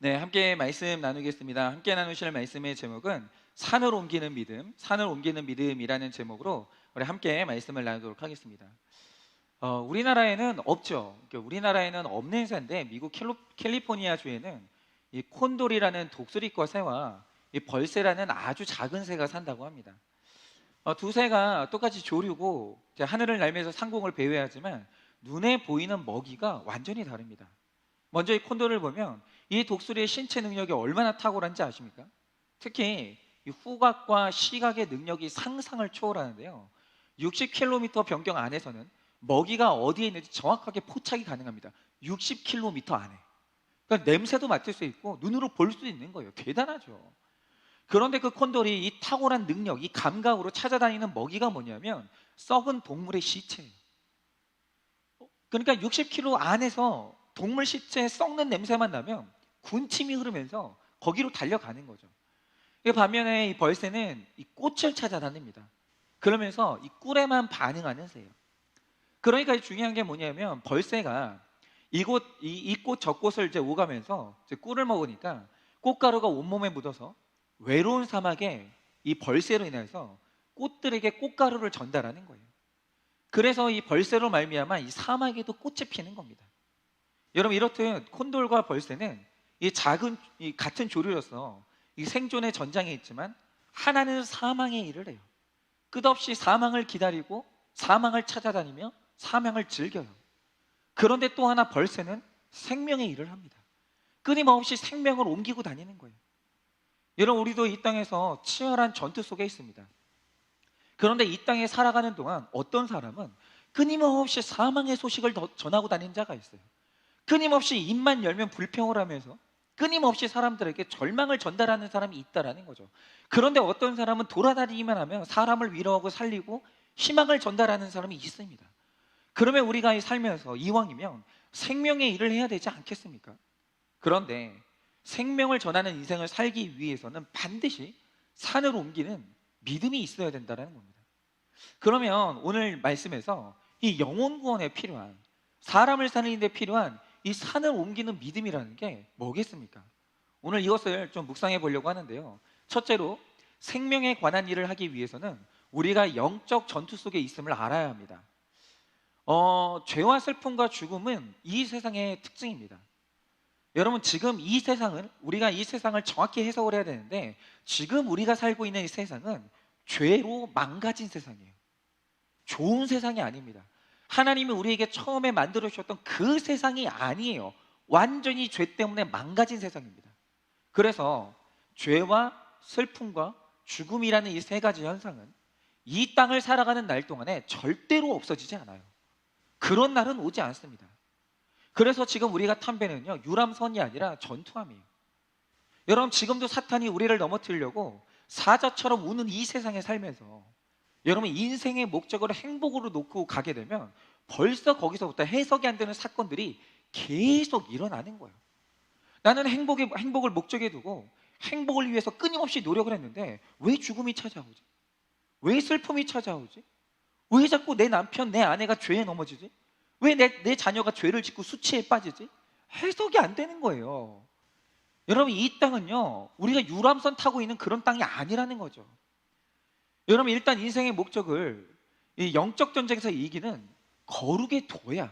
네, 함께 말씀 나누겠습니다. 함께 나누실 말씀의 제목은 산을 옮기는 믿음, 산을 옮기는 믿음이라는 제목으로 우리 함께 말씀을 나누도록 하겠습니다. 우리나라에는 없죠. 우리나라에는 없는 새인데 미국 캘리포니아 주에는 이 콘돌이라는 독수리과 새와 이 벌새라는 아주 작은 새가 산다고 합니다. 두 새가 똑같이 조류고 이제 하늘을 날면서 상공을 배회하지만 눈에 보이는 먹이가 완전히 다릅니다. 먼저 이 콘돌을 보면 이 독수리의 신체 능력이 얼마나 탁월한지 아십니까? 특히 이 후각과 시각의 능력이 상상을 초월하는데요. 60km 변경 안에서는 먹이가 어디에 있는지 정확하게 포착이 가능합니다. 60km 안에. 그러니까 냄새도 맡을 수 있고 눈으로 볼 수 있는 거예요. 대단하죠. 그런데 그 콘돌이 이 탁월한 능력, 이 감각으로 찾아다니는 먹이가 뭐냐면 썩은 동물의 시체예요. 그러니까 60km 안에서 동물 시체에 썩는 냄새만 나면 군침이 흐르면서 거기로 달려가는 거죠. 반면에 이 벌새는 이 꽃을 찾아다닙니다. 그러면서 이 꿀에만 반응하는 새예요. 그러니까 중요한 게 뭐냐면 벌새가 이 꽃 저 꽃을 이제 오가면서 이제 꿀을 먹으니까 꽃가루가 온몸에 묻어서 외로운 사막에 이 벌새로 인해서 꽃들에게 꽃가루를 전달하는 거예요. 그래서 이 벌새로 말미암아 이 사막에도 꽃이 피는 겁니다. 여러분, 이렇듯 콘돌과 벌새는 이 같은 조류로서 이 생존의 전장에 있지만 하나는 사망의 일을 해요. 끝없이 사망을 기다리고 사망을 찾아다니며 사망을 즐겨요. 그런데 또 하나 벌새는 생명의 일을 합니다. 끊임없이 생명을 옮기고 다니는 거예요. 여러분, 우리도 이 땅에서 치열한 전투 속에 있습니다. 그런데 이 땅에 살아가는 동안 어떤 사람은 끊임없이 사망의 소식을 전하고 다니는 자가 있어요. 끊임없이 입만 열면 불평을 하면서 끊임없이 사람들에게 절망을 전달하는 사람이 있다라는 거죠. 그런데 어떤 사람은 돌아다니기만 하면 사람을 위로하고 살리고 희망을 전달하는 사람이 있습니다. 그러면 우리가 살면서 이왕이면 생명의 일을 해야 되지 않겠습니까? 그런데 생명을 전하는 인생을 살기 위해서는 반드시 산을 옮기는 믿음이 있어야 된다는 겁니다. 그러면 오늘 말씀에서 이 영혼 구원에 필요한, 사람을 사는 데 필요한 이 산을 옮기는 믿음이라는 게 뭐겠습니까? 오늘 이것을 좀 묵상해 보려고 하는데요. 첫째로, 생명에 관한 일을 하기 위해서는 우리가 영적 전투 속에 있음을 알아야 합니다. 죄와 슬픔과 죽음은 이 세상의 특징입니다. 여러분, 지금 우리가 이 세상을 정확히 해석을 해야 되는데, 지금 우리가 살고 있는 이 세상은 죄로 망가진 세상이에요. 좋은 세상이 아닙니다. 하나님이 우리에게 처음에 만들어 주셨던 그 세상이 아니에요. 완전히 죄 때문에 망가진 세상입니다. 그래서 죄와 슬픔과 죽음이라는 이 세 가지 현상은 이 땅을 살아가는 날 동안에 절대로 없어지지 않아요. 그런 날은 오지 않습니다. 그래서 지금 우리가 탄 배는요, 유람선이 아니라 전투함이에요. 여러분, 지금도 사탄이 우리를 넘어뜨리려고 사자처럼 우는 이 세상에 살면서 여러분, 인생의 목적을 행복으로 놓고 가게 되면 벌써 거기서부터 해석이 안 되는 사건들이 계속 일어나는 거예요. 나는 행복을 목적에 두고 행복을 위해서 끊임없이 노력을 했는데 왜 죽음이 찾아오지? 왜 슬픔이 찾아오지? 왜 자꾸 내 남편, 내 아내가 죄에 넘어지지? 왜 내 자녀가 죄를 짓고 수치에 빠지지? 해석이 안 되는 거예요. 여러분, 이 땅은요, 우리가 유람선 타고 있는 그런 땅이 아니라는 거죠. 여러분, 일단 인생의 목적을 이 영적 전쟁에서 이기는 거룩에 둬야,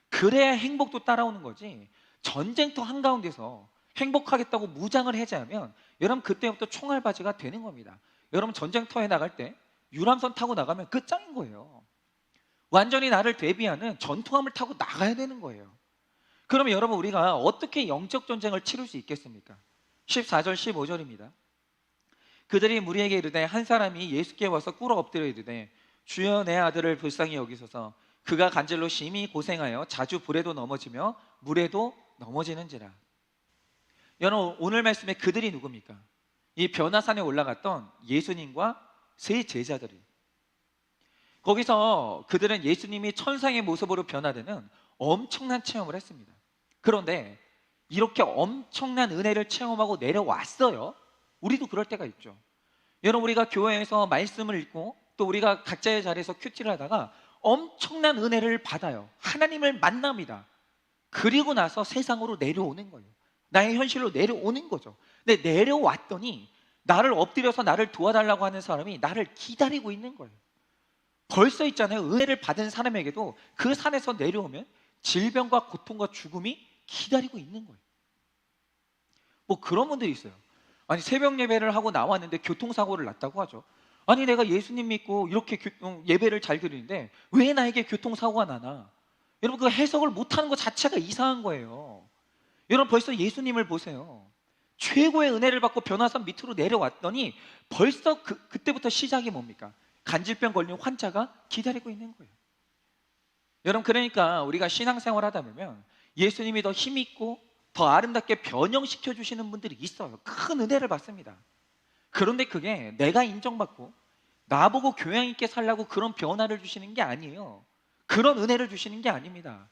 그래야 행복도 따라오는 거지. 전쟁터 한가운데서 행복하겠다고 무장을 해제하면 여러분, 그때부터 총알바지가 되는 겁니다. 여러분, 전쟁터에 나갈 때 유람선 타고 나가면 끝장인 거예요. 완전히 나를 대비하는 전투함을 타고 나가야 되는 거예요. 그러면 여러분, 우리가 어떻게 영적 전쟁을 치를 수 있겠습니까? 14절 15절입니다. 그들이 무리에게 이르되 한 사람이 예수께 와서 꿇어 엎드려 이르되 주여, 내 아들을 불쌍히 여기소서. 그가 간질로 심히 고생하여 자주 불에도 넘어지며 물에도 넘어지는지라. 여러분, 오늘 말씀에 그들이 누굽니까? 이 변화산에 올라갔던 예수님과 세 제자들이, 거기서 그들은 예수님이 천상의 모습으로 변화되는 엄청난 체험을 했습니다. 그런데 이렇게 엄청난 은혜를 체험하고 내려왔어요. 우리도 그럴 때가 있죠. 여러분, 우리가 교회에서 말씀을 읽고 또 우리가 각자의 자리에서 큐티를 하다가 엄청난 은혜를 받아요. 하나님을 만납니다. 그리고 나서 세상으로 내려오는 거예요. 나의 현실로 내려오는 거죠. 근데 내려왔더니 나를 엎드려서 나를 도와달라고 하는 사람이 나를 기다리고 있는 거예요. 벌써 있잖아요. 은혜를 받은 사람에게도 그 산에서 내려오면 질병과 고통과 죽음이 기다리고 있는 거예요. 뭐 그런 분들이 있어요. 아니, 새벽 예배를 하고 나왔는데 교통사고를 났다고 하죠. 아니, 내가 예수님 믿고 이렇게 예배를 잘 드리는데 왜 나에게 교통사고가 나나? 여러분, 그 해석을 못하는 것 자체가 이상한 거예요. 여러분, 벌써 예수님을 보세요. 최고의 은혜를 받고 변화산 밑으로 내려왔더니 벌써 그때부터 시작이 뭡니까? 간질병 걸린 환자가 기다리고 있는 거예요. 여러분, 그러니까 우리가 신앙생활 하다 보면 예수님이 더 힘있고 더 아름답게 변형시켜 주시는 분들이 있어요. 큰 은혜를 받습니다. 그런데 그게 내가 인정받고 나보고 교양 있게 살라고 그런 변화를 주시는 게 아니에요. 그런 은혜를 주시는 게 아닙니다.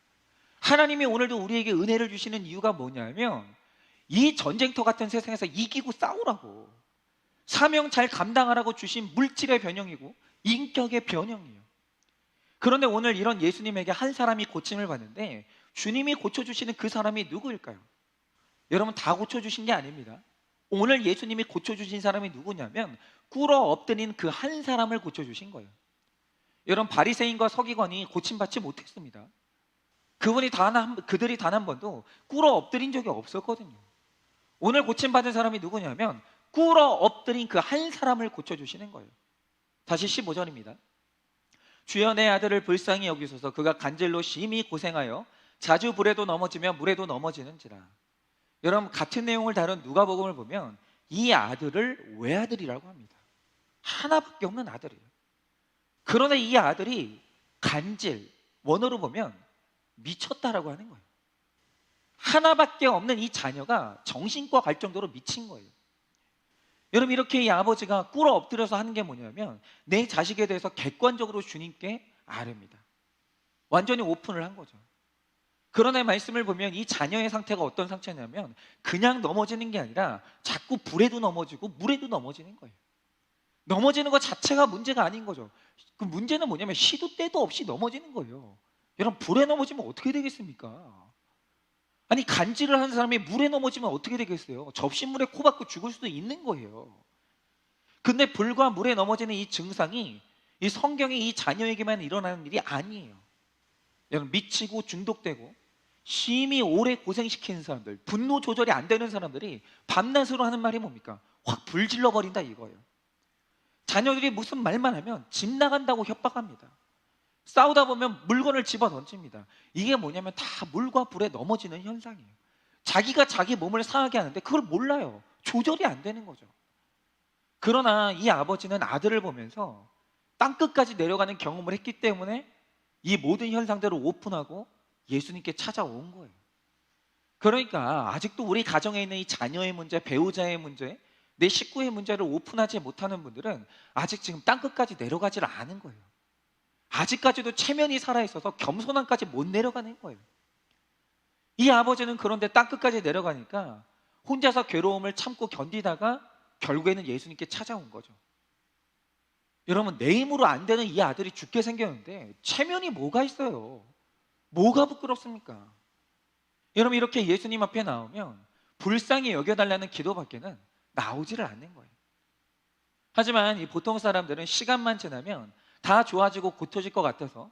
하나님이 오늘도 우리에게 은혜를 주시는 이유가 뭐냐면 이 전쟁터 같은 세상에서 이기고 싸우라고, 사명 잘 감당하라고 주신 물질의 변형이고 인격의 변형이에요. 그런데 오늘 이런 예수님에게 한 사람이 고침을 받는데 주님이 고쳐주시는 그 사람이 누구일까요? 여러분, 다 고쳐주신 게 아닙니다. 오늘 예수님이 고쳐주신 사람이 누구냐면 꿇어 엎드린 그 한 사람을 고쳐주신 거예요. 여러분, 바리새인과 서기관이 고침받지 못했습니다. 그들이 단 한 번도 꿇어 엎드린 적이 없었거든요. 오늘 고침받은 사람이 누구냐면 꿇어 엎드린 그 한 사람을 고쳐주시는 거예요. 다시 15절입니다. 주여, 내 아들을 불쌍히 여기소서. 그가 간질로 심히 고생하여 자주 불에도 넘어지며 물에도 넘어지는지라. 여러분, 같은 내용을 다룬 누가복음을 보면 이 아들을 외아들이라고 합니다. 하나밖에 없는 아들이에요. 그런데 이 아들이 간질, 원어로 보면 미쳤다라고 하는 거예요. 하나밖에 없는 이 자녀가 정신과 갈 정도로 미친 거예요. 여러분, 이렇게 이 아버지가 꿇어 엎드려서 하는 게 뭐냐면 내 자식에 대해서 객관적으로 주님께 아뢰입니다. 완전히 오픈을 한 거죠. 그러나 말씀을 보면 이 자녀의 상태가 어떤 상태냐면 그냥 넘어지는 게 아니라 자꾸 불에도 넘어지고 물에도 넘어지는 거예요. 넘어지는 것 자체가 문제가 아닌 거죠. 그 문제는 뭐냐면 시도 때도 없이 넘어지는 거예요. 여러분, 불에 넘어지면 어떻게 되겠습니까? 아니, 간질을 하는 사람이 물에 넘어지면 어떻게 되겠어요? 접시물에 코 박고 죽을 수도 있는 거예요. 근데 불과 물에 넘어지는 이 증상이 이 성경이 이 자녀에게만 일어나는 일이 아니에요. 여러분, 미치고 중독되고 심히 오래 고생시키는 사람들, 분노 조절이 안 되는 사람들이 밤낮으로 하는 말이 뭡니까? 확 불질러 버린다 이거예요. 자녀들이 무슨 말만 하면 집 나간다고 협박합니다. 싸우다 보면 물건을 집어 던집니다. 이게 뭐냐면 다 물과 불에 넘어지는 현상이에요. 자기가 자기 몸을 상하게 하는데 그걸 몰라요. 조절이 안 되는 거죠. 그러나 이 아버지는 아들을 보면서 땅끝까지 내려가는 경험을 했기 때문에 이 모든 현상들을 오픈하고 예수님께 찾아온 거예요. 그러니까 아직도 우리 가정에 있는 이 자녀의 문제, 배우자의 문제, 내 식구의 문제를 오픈하지 못하는 분들은 아직 지금 땅끝까지 내려가지를 않은 거예요. 아직까지도 체면이 살아있어서 겸손함까지 못 내려가는 거예요. 이 아버지는 그런데 땅끝까지 내려가니까 혼자서 괴로움을 참고 견디다가 결국에는 예수님께 찾아온 거죠. 여러분, 내 힘으로 안 되는 이 아들이 죽게 생겼는데 체면이 뭐가 있어요? 뭐가 부끄럽습니까? 여러분, 이렇게 예수님 앞에 나오면 불쌍히 여겨달라는 기도밖에는 나오지를 않는 거예요. 하지만 이 보통 사람들은 시간만 지나면 다 좋아지고 고쳐질 것 같아서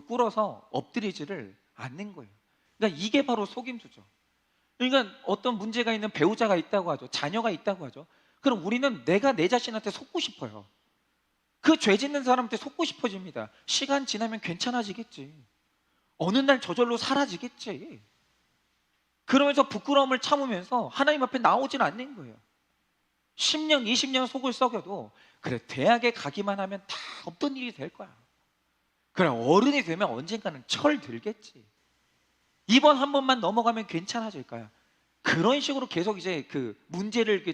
꿇어서 엎드리지를 않는 거예요. 그러니까 이게 바로 속임수죠. 그러니까 어떤 문제가 있는 배우자가 있다고 하죠. 자녀가 있다고 하죠. 그럼 우리는 내가 내 자신한테 속고 싶어요. 그 죄 짓는 사람한테 속고 싶어집니다. 시간 지나면 괜찮아지겠지. 어느 날 저절로 사라지겠지. 그러면서 부끄러움을 참으면서 하나님 앞에 나오진 않는 거예요. 10년, 20년 속을 썩여도 그래, 대학에 가기만 하면 다 없던 일이 될 거야. 그래, 어른이 되면 언젠가는 철 들겠지. 이번 한 번만 넘어가면 괜찮아질 거야. 그런 식으로 계속 이제 그 문제를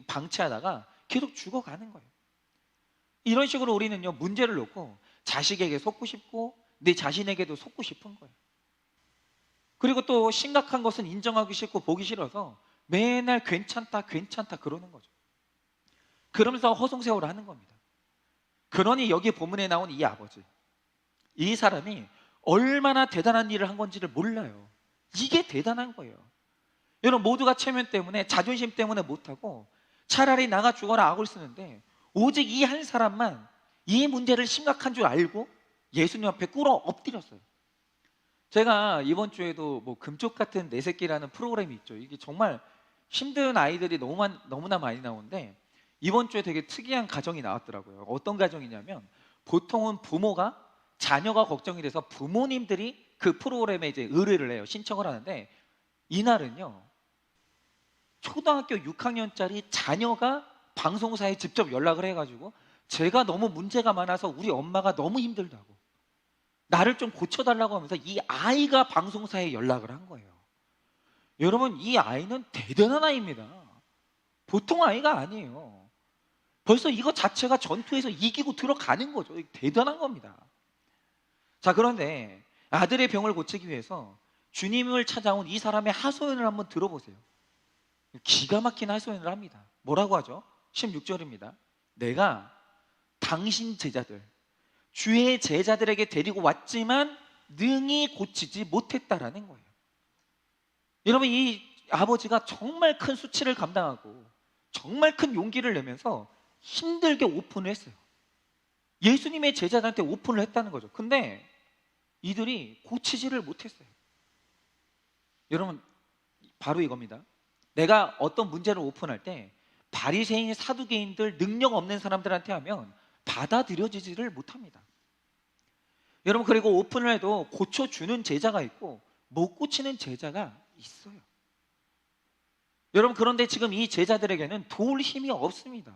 방치하다가 계속 죽어가는 거예요. 이런 식으로 우리는요, 문제를 놓고 자식에게 속고 싶고 내 자신에게도 속고 싶은 거예요. 그리고 또 심각한 것은 인정하기 싫고 보기 싫어서 맨날 괜찮다 괜찮다 그러는 거죠. 그러면서 허송세월을 하는 겁니다. 그러니 여기 본문에 나온 이 아버지, 이 사람이 얼마나 대단한 일을 한 건지를 몰라요. 이게 대단한 거예요. 여러분 모두가 체면 때문에 자존심 때문에 못하고 차라리 나가 죽어라 악을 쓰는데 오직 이 한 사람만 이 문제를 심각한 줄 알고 예수님 앞에 꿇어 엎드렸어요. 제가 이번 주에도 뭐 금쪽 같은 내 새끼라는 프로그램이 있죠. 이게 정말 힘든 아이들이 너무나 많이 나오는데 이번 주에 되게 특이한 가정이 나왔더라고요. 어떤 가정이냐면 보통은 부모가 자녀가 걱정이 돼서 부모님들이 그 프로그램에 이제 의뢰를 해요. 신청을 하는데 이날은요 초등학교 6학년짜리 자녀가 방송사에 직접 연락을 해가지고 제가 너무 문제가 많아서 우리 엄마가 너무 힘들다고 나를 좀 고쳐달라고 하면서 이 아이가 방송사에 연락을 한 거예요. 여러분 이 아이는 대단한 아이입니다. 보통 아이가 아니에요. 벌써 이거 자체가 전투에서 이기고 들어가는 거죠. 대단한 겁니다. 자, 그런데 아들의 병을 고치기 위해서 주님을 찾아온 이 사람의 하소연을 한번 들어보세요. 기가 막힌 하소연을 합니다. 뭐라고 하죠? 16절입니다. 내가 당신 제자들, 주의 제자들에게 데리고 왔지만 능히 고치지 못했다라는 거예요. 여러분 이 아버지가 정말 큰 수치를 감당하고 정말 큰 용기를 내면서 힘들게 오픈을 했어요. 예수님의 제자들한테 오픈을 했다는 거죠. 근데 이들이 고치지를 못했어요. 여러분 바로 이겁니다. 내가 어떤 문제를 오픈할 때 바리새인, 사두개인들, 능력 없는 사람들한테 하면 받아들여지지를 못합니다. 여러분 그리고 오픈을 해도 고쳐주는 제자가 있고 못 고치는 제자가 있어요. 여러분 그런데 지금 이 제자들에게는 도울 힘이 없습니다.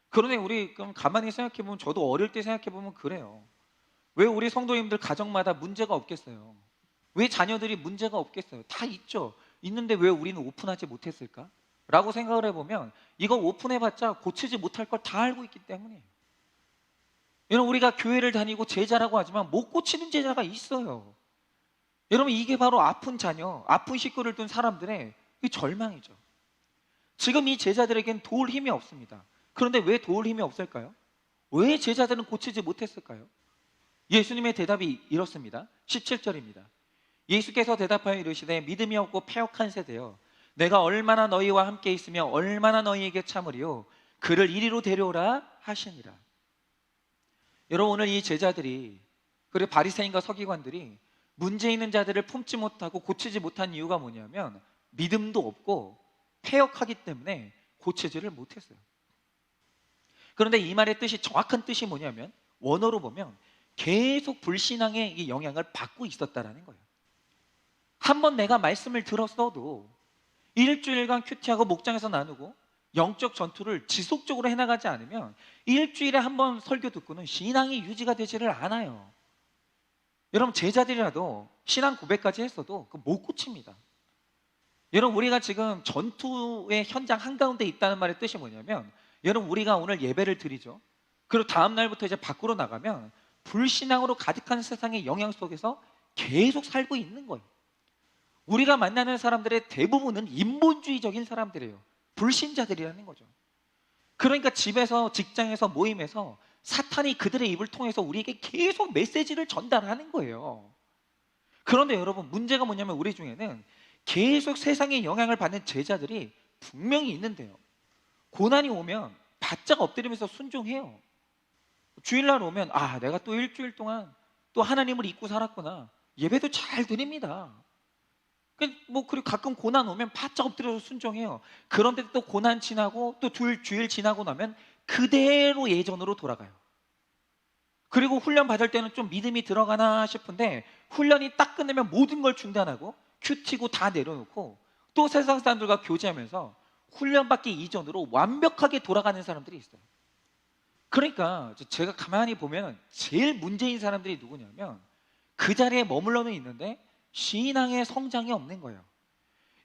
그런데 우리 그럼 가만히 생각해보면 저도 어릴 때 생각해보면 그래요. 왜 우리 성도님들 가정마다 문제가 없겠어요? 왜 자녀들이 문제가 없겠어요? 다 있죠. 있는데 왜 우리는 오픈하지 못했을까? 라고 생각을 해보면 이거 오픈해봤자 고치지 못할 걸 다 알고 있기 때문이에요. 여러분 우리가 교회를 다니고 제자라고 하지만 못 고치는 제자가 있어요. 여러분 이게 바로 아픈 자녀, 아픈 식구를 둔 사람들의 절망이죠. 지금 이 제자들에겐 도울 힘이 없습니다. 그런데 왜 도울 힘이 없을까요? 왜 제자들은 고치지 못했을까요? 예수님의 대답이 이렇습니다. 17절입니다. 예수께서 대답하여 이르시되 믿음이 없고 패역한 세대여 내가 얼마나 너희와 함께 있으며 얼마나 너희에게 참으리요 그를 이리로 데려오라 하시니라. 여러분 오늘 이 제자들이 그리고 바리새인과 서기관들이 문제 있는 자들을 품지 못하고 고치지 못한 이유가 뭐냐면 믿음도 없고 패역하기 때문에 고치지를 못했어요. 그런데 이 말의 뜻이 정확한 뜻이 뭐냐면 원어로 보면 계속 불신앙의 이 영향을 받고 있었다라는 거예요. 한번 내가 말씀을 들었어도 일주일간 큐티하고 목장에서 나누고 영적 전투를 지속적으로 해나가지 않으면 일주일에 한 번 설교 듣고는 신앙이 유지가 되지를 않아요. 여러분 제자들이라도 신앙 고백까지 했어도 못 고칩니다. 여러분 우리가 지금 전투의 현장 한가운데 있다는 말의 뜻이 뭐냐면 여러분 우리가 오늘 예배를 드리죠. 그리고 다음 날부터 이제 밖으로 나가면 불신앙으로 가득한 세상의 영향 속에서 계속 살고 있는 거예요. 우리가 만나는 사람들의 대부분은 인본주의적인 사람들이에요. 불신자들이라는 거죠. 그러니까 집에서, 직장에서, 모임에서 사탄이 그들의 입을 통해서 우리에게 계속 메시지를 전달하는 거예요. 그런데 여러분 문제가 뭐냐면 우리 중에는 계속 세상의 영향을 받는 제자들이 분명히 있는데요. 고난이 오면 바짝 엎드리면서 순종해요. 주일날 오면 아 내가 또 일주일 동안 또 하나님을 잊고 살았구나. 예배도 잘 드립니다. 그리고 가끔 고난 오면 바짝 엎드려서 순종해요. 그런데 또 고난 지나고 또 주일 지나고 나면 그대로 예전으로 돌아가요. 그리고 훈련 받을 때는 좀 믿음이 들어가나 싶은데 훈련이 딱 끝내면 모든 걸 중단하고 큐티고 다 내려놓고 또 세상 사람들과 교제하면서 훈련 받기 이전으로 완벽하게 돌아가는 사람들이 있어요. 그러니까 제가 가만히 보면 제일 문제인 사람들이 누구냐면 그 자리에 머물러는 있는데 신앙의 성장이 없는 거예요.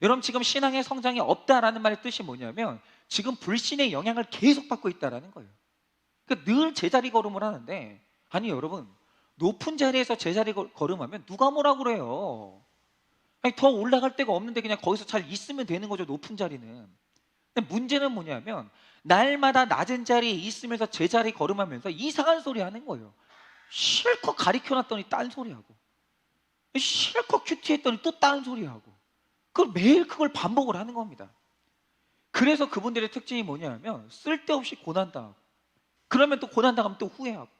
여러분 지금 신앙의 성장이 없다라는 말의 뜻이 뭐냐면 지금 불신의 영향을 계속 받고 있다라는 거예요. 그러니까 늘 제자리 걸음을 하는데 아니 여러분 높은 자리에서 제자리 걸음하면 누가 뭐라고 그래요. 아니, 더 올라갈 데가 없는데 그냥 거기서 잘 있으면 되는 거죠. 높은 자리는. 근데 문제는 뭐냐면 날마다 낮은 자리에 있으면서 제자리 걸음하면서 이상한 소리 하는 거예요. 실컷 가리켜놨더니 딴 소리하고 실컷 큐티했더니 또 다른 소리하고 그걸 매일 그걸 반복을 하는 겁니다. 그래서 그분들의 특징이 뭐냐면 쓸데없이 고난당하고, 그러면 또 고난당하면 또 후회하고,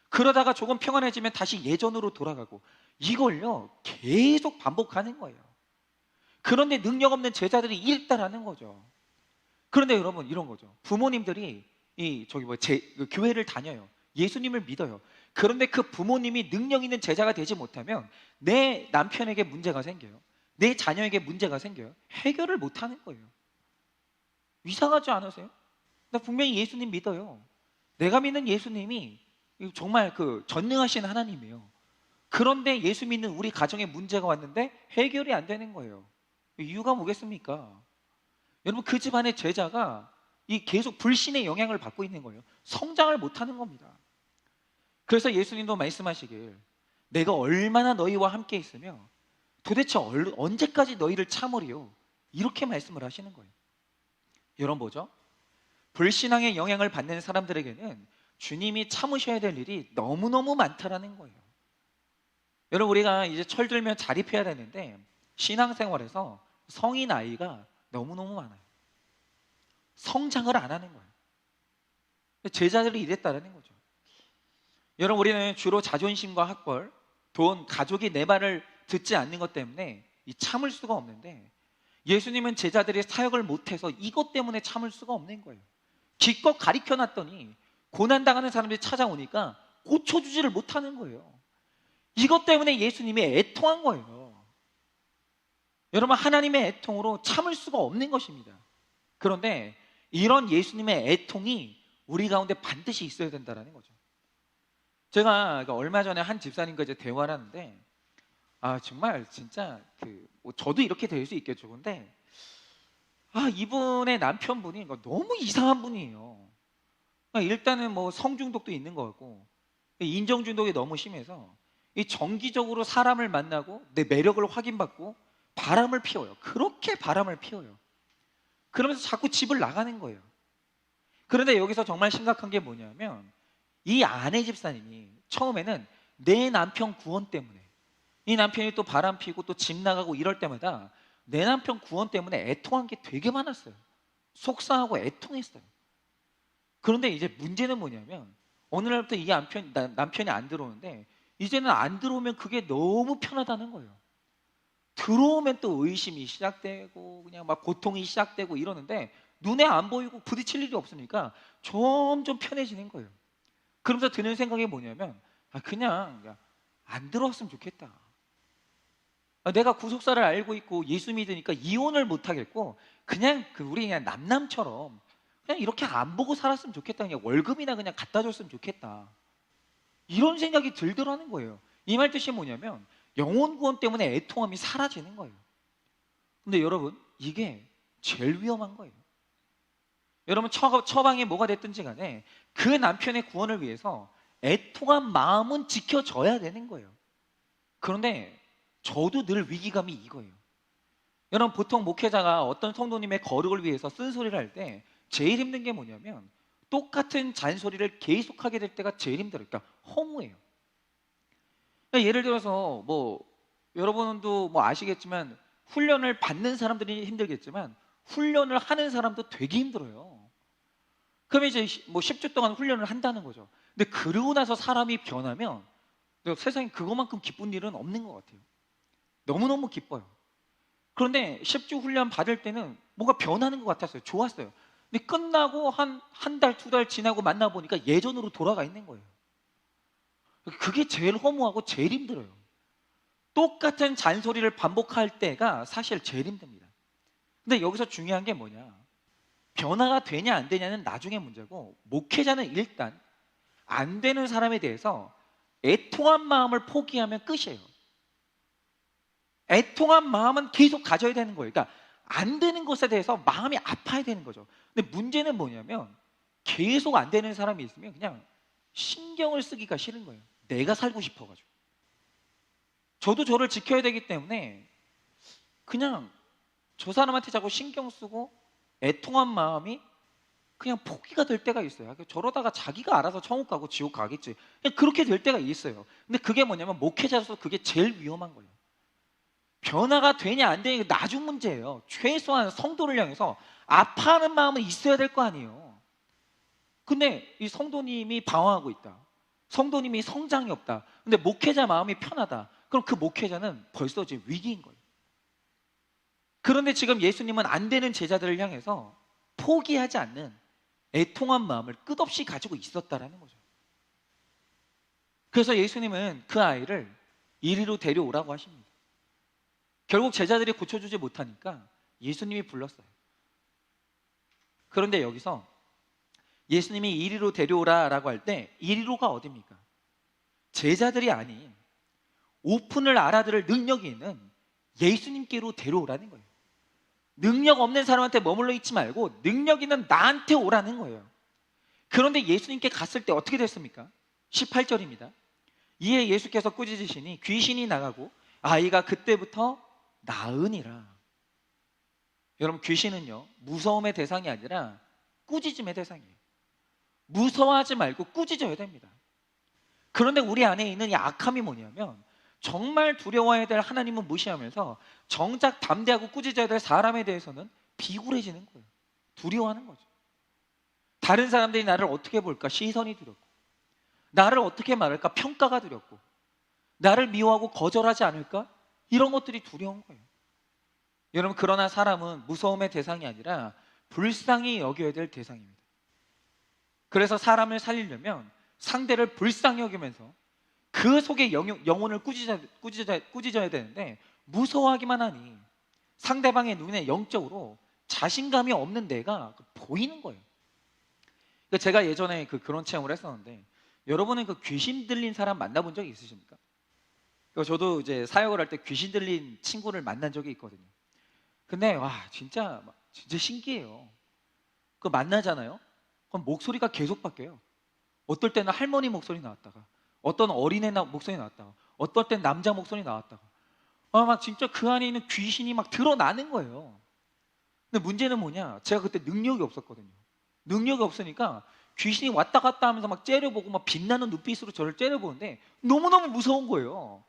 그러다가 조금 평안해지면 다시 예전으로 돌아가고, 이걸요 계속 반복하는 거예요. 그런데 능력 없는 제자들이 일따라는 거죠. 그런데 여러분, 이런 거죠. 부모님들이 그 교회를 다녀요. 예수님을 믿어요. 그런데 그 부모님이 능력 있는 제자가 되지 못하면 내 남편에게 문제가 생겨요. 내 자녀에게 문제가 생겨요. 해결을 못 하는 거예요. 이상하지 않으세요? 나 분명히 예수님 믿어요. 내가 믿는 예수님이 정말 그 전능하신 하나님이에요. 그런데 예수 믿는 우리 가정에 문제가 왔는데 해결이 안 되는 거예요. 이유가 뭐겠습니까? 여러분, 그 집안의 제자가 계속 불신의 영향을 받고 있는 거예요. 성장을 못 하는 겁니다. 그래서 예수님도 말씀하시길, 내가 얼마나 너희와 함께 있으며 도대체 언제까지 너희를 참으리요? 이렇게 말씀을 하시는 거예요. 여러분 뭐죠? 불신앙의 영향을 받는 사람들에게는 주님이 참으셔야 될 일이 너무너무 많다라는 거예요. 여러분, 우리가 이제 철들면 자립해야 되는데 신앙생활에서 성인 아이가 너무너무 많아요. 성장을 안 하는 거예요. 제자들이 이랬다라는 거죠. 여러분, 우리는 주로 자존심과 학벌, 돈, 가족이 내 말을 듣지 않는 것 때문에 참을 수가 없는데, 예수님은 제자들이 사역을 못해서 이것 때문에 참을 수가 없는 거예요. 기껏 가르쳐놨더니 고난당하는 사람들이 찾아오니까 고쳐주지를 못하는 거예요. 이것 때문에 예수님이 애통한 거예요. 여러분, 하나님의 애통으로 참을 수가 없는 것입니다. 그런데 이런 예수님의 애통이 우리 가운데 반드시 있어야 된다는 거죠. 제가 얼마 전에 한 집사님과 이제 대화를 하는데, 정말 진짜 저도 이렇게 될 수 있겠죠. 근데 이분의 남편분이 너무 이상한 분이에요. 일단은 뭐 성중독도 있는 것 같고, 인정중독이 너무 심해서 정기적으로 사람을 만나고 내 매력을 확인받고 바람을 피워요. 그렇게 바람을 피워요. 그러면서 자꾸 집을 나가는 거예요. 그런데 여기서 정말 심각한 게 뭐냐면, 이 아내 집사님이 처음에는 내 남편 구원 때문에, 이 남편이 또 바람 피고 또 집 나가고 이럴 때마다 내 남편 구원 때문에 애통한 게 되게 많았어요. 속상하고 애통했어요. 그런데 이제 문제는 뭐냐면, 어느 날부터 이 남편이 안 들어오는데, 이제는 안 들어오면 그게 너무 편하다는 거예요. 들어오면 또 의심이 시작되고 그냥 막 고통이 시작되고 이러는데, 눈에 안 보이고 부딪힐 일이 없으니까 점점 편해지는 거예요. 그러면서 드는 생각이 뭐냐면, 그냥 안 들어왔으면 좋겠다. 내가 구속사를 알고 있고 예수 믿으니까 이혼을 못 하겠고, 그냥 우리 그냥 남남처럼 그냥 이렇게 안 보고 살았으면 좋겠다. 그냥 월급이나 그냥 갖다 줬으면 좋겠다. 이런 생각이 들더라는 거예요. 이 말 뜻이 뭐냐면, 영혼 구원 때문에 애통함이 사라지는 거예요. 근데 여러분, 이게 제일 위험한 거예요. 여러분, 처방이 뭐가 됐든지 간에 그 남편의 구원을 위해서 애통한 마음은 지켜져야 되는 거예요. 그런데 저도 늘 위기감이 이거예요. 여러분, 보통 목회자가 어떤 성도님의 거룩을 위해서 쓴소리를 할 때 제일 힘든 게 뭐냐면, 똑같은 잔소리를 계속하게 될 때가 제일 힘들어요. 그러니까 허무해요. 그러니까 예를 들어서 여러분도 아시겠지만, 훈련을 받는 사람들이 힘들겠지만 훈련을 하는 사람도 되게 힘들어요. 그러면 이제 10주 동안 훈련을 한다는 거죠. 근데 그러고 나서 사람이 변하면 세상에 그것만큼 기쁜 일은 없는 것 같아요. 너무너무 기뻐요. 그런데 10주 훈련 받을 때는 뭔가 변하는 것 같았어요. 좋았어요. 근데 끝나고 한 달, 2달 지나고 만나보니까 예전으로 돌아가 있는 거예요. 그게 제일 허무하고 제일 힘들어요. 똑같은 잔소리를 반복할 때가 사실 제일 힘듭니다. 근데 여기서 중요한 게 뭐냐, 변화가 되냐 안 되냐는 나중에 문제고, 목회자는 일단 안 되는 사람에 대해서 애통한 마음을 포기하면 끝이에요. 애통한 마음은 계속 가져야 되는 거예요. 그러니까 안 되는 것에 대해서 마음이 아파야 되는 거죠. 근데 문제는 뭐냐면, 계속 안 되는 사람이 있으면 그냥 신경을 쓰기가 싫은 거예요. 내가 살고 싶어가지고. 저도 저를 지켜야 되기 때문에 그냥 저 사람한테 자꾸 신경 쓰고 애통한 마음이 그냥 포기가 될 때가 있어요. 저러다가 자기가 알아서 천국 가고 지옥 가겠지, 그냥 그렇게 될 때가 있어요. 근데 그게 뭐냐면, 목회자로서 그게 제일 위험한 거예요. 변화가 되냐 안 되냐 나중 문제예요. 최소한 성도를 향해서 아파하는 마음은 있어야 될 거 아니에요. 근데 이 성도님이 방황하고 있다. 성도님이 성장이 없다. 근데 목회자 마음이 편하다. 그럼 그 목회자는 벌써 지금 위기인 거예요. 그런데 지금 예수님은 안 되는 제자들을 향해서 포기하지 않는 애통한 마음을 끝없이 가지고 있었다라는 거죠. 그래서 예수님은 그 아이를 이리로 데려오라고 하십니다. 결국 제자들이 고쳐주지 못하니까 예수님이 불렀어요. 그런데 여기서 예수님이 이리로 데려오라라고 할 때 이리로가 어디입니까? 제자들이 아닌 오픈을 알아들을 능력이 있는 예수님께로 데려오라는 거예요. 능력 없는 사람한테 머물러 있지 말고 능력 있는 나한테 오라는 거예요. 그런데 예수님께 갔을 때 어떻게 됐습니까? 18절입니다. 이에 예수께서 꾸짖으시니 귀신이 나가고 아이가 그때부터 나으니라. 여러분, 귀신은요 무서움의 대상이 아니라 꾸짖음의 대상이에요. 무서워하지 말고 꾸짖어야 됩니다. 그런데 우리 안에 있는 이 악함이 뭐냐면 정말 두려워해야 될 하나님은 무시하면서 정작 담대하고 꾸짖어야 될 사람에 대해서는 비굴해지는 거예요. 두려워하는 거죠. 다른 사람들이 나를 어떻게 볼까 시선이 두렵고, 나를 어떻게 말할까 평가가 두렵고, 나를 미워하고 거절하지 않을까 이런 것들이 두려운 거예요. 여러분, 그러나 사람은 무서움의 대상이 아니라 불쌍히 여겨야 될 대상입니다. 그래서 사람을 살리려면 상대를 불쌍히 여기면서 그 속에 영혼을 꾸짖어야 되는데 무서워하기만 하니 상대방의 눈에 영적으로 자신감이 없는 내가 보이는 거예요. 그러니까 제가 예전에 그런 체험을 했었는데, 여러분은 귀신 들린 사람 만나본 적이 있으십니까? 저도 이제 사역을 할 때 귀신 들린 친구를 만난 적이 있거든요. 근데 와 진짜 신기해요. 만나잖아요. 그럼 목소리가 계속 바뀌어요. 어떨 때는 할머니 목소리 나왔다가, 어떤 어린애 목소리 나왔다가, 어떨 땐 남자 목소리 나왔다가, 막 진짜 그 안에 있는 귀신이 막 드러나는 거예요. 근데 문제는 뭐냐? 제가 그때 능력이 없었거든요. 능력이 없으니까 귀신이 왔다 갔다 하면서 막 째려보고 막 빛나는 눈빛으로 저를 째려보는데 너무너무 무서운 거예요.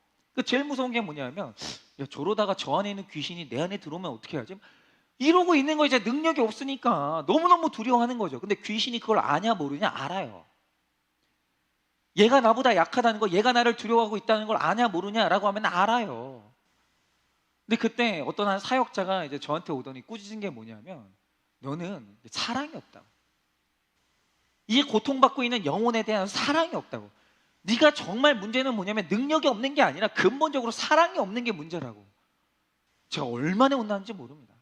제일 무서운 게 뭐냐면, 야, 저러다가 저 안에 있는 귀신이 내 안에 들어오면 어떻게 하지? 이러고 있는 거. 이제 능력이 없으니까 너무너무 두려워하는 거죠. 근데 귀신이 그걸 아냐 모르냐? 알아요. 얘가 나보다 약하다는 거, 얘가 나를 두려워하고 있다는 걸 아냐 모르냐라고 하면 알아요. 근데 그때 어떤 한 사역자가 이제 저한테 오더니 꾸짖은 게 뭐냐면, 너는 사랑이 없다고. 이 고통받고 있는 영혼에 대한 사랑이 없다고. 네가 정말 문제는 뭐냐면 능력이 없는 게 아니라 근본적으로 사랑이 없는 게 문제라고. 제가 얼마나 혼났는지 모릅니다.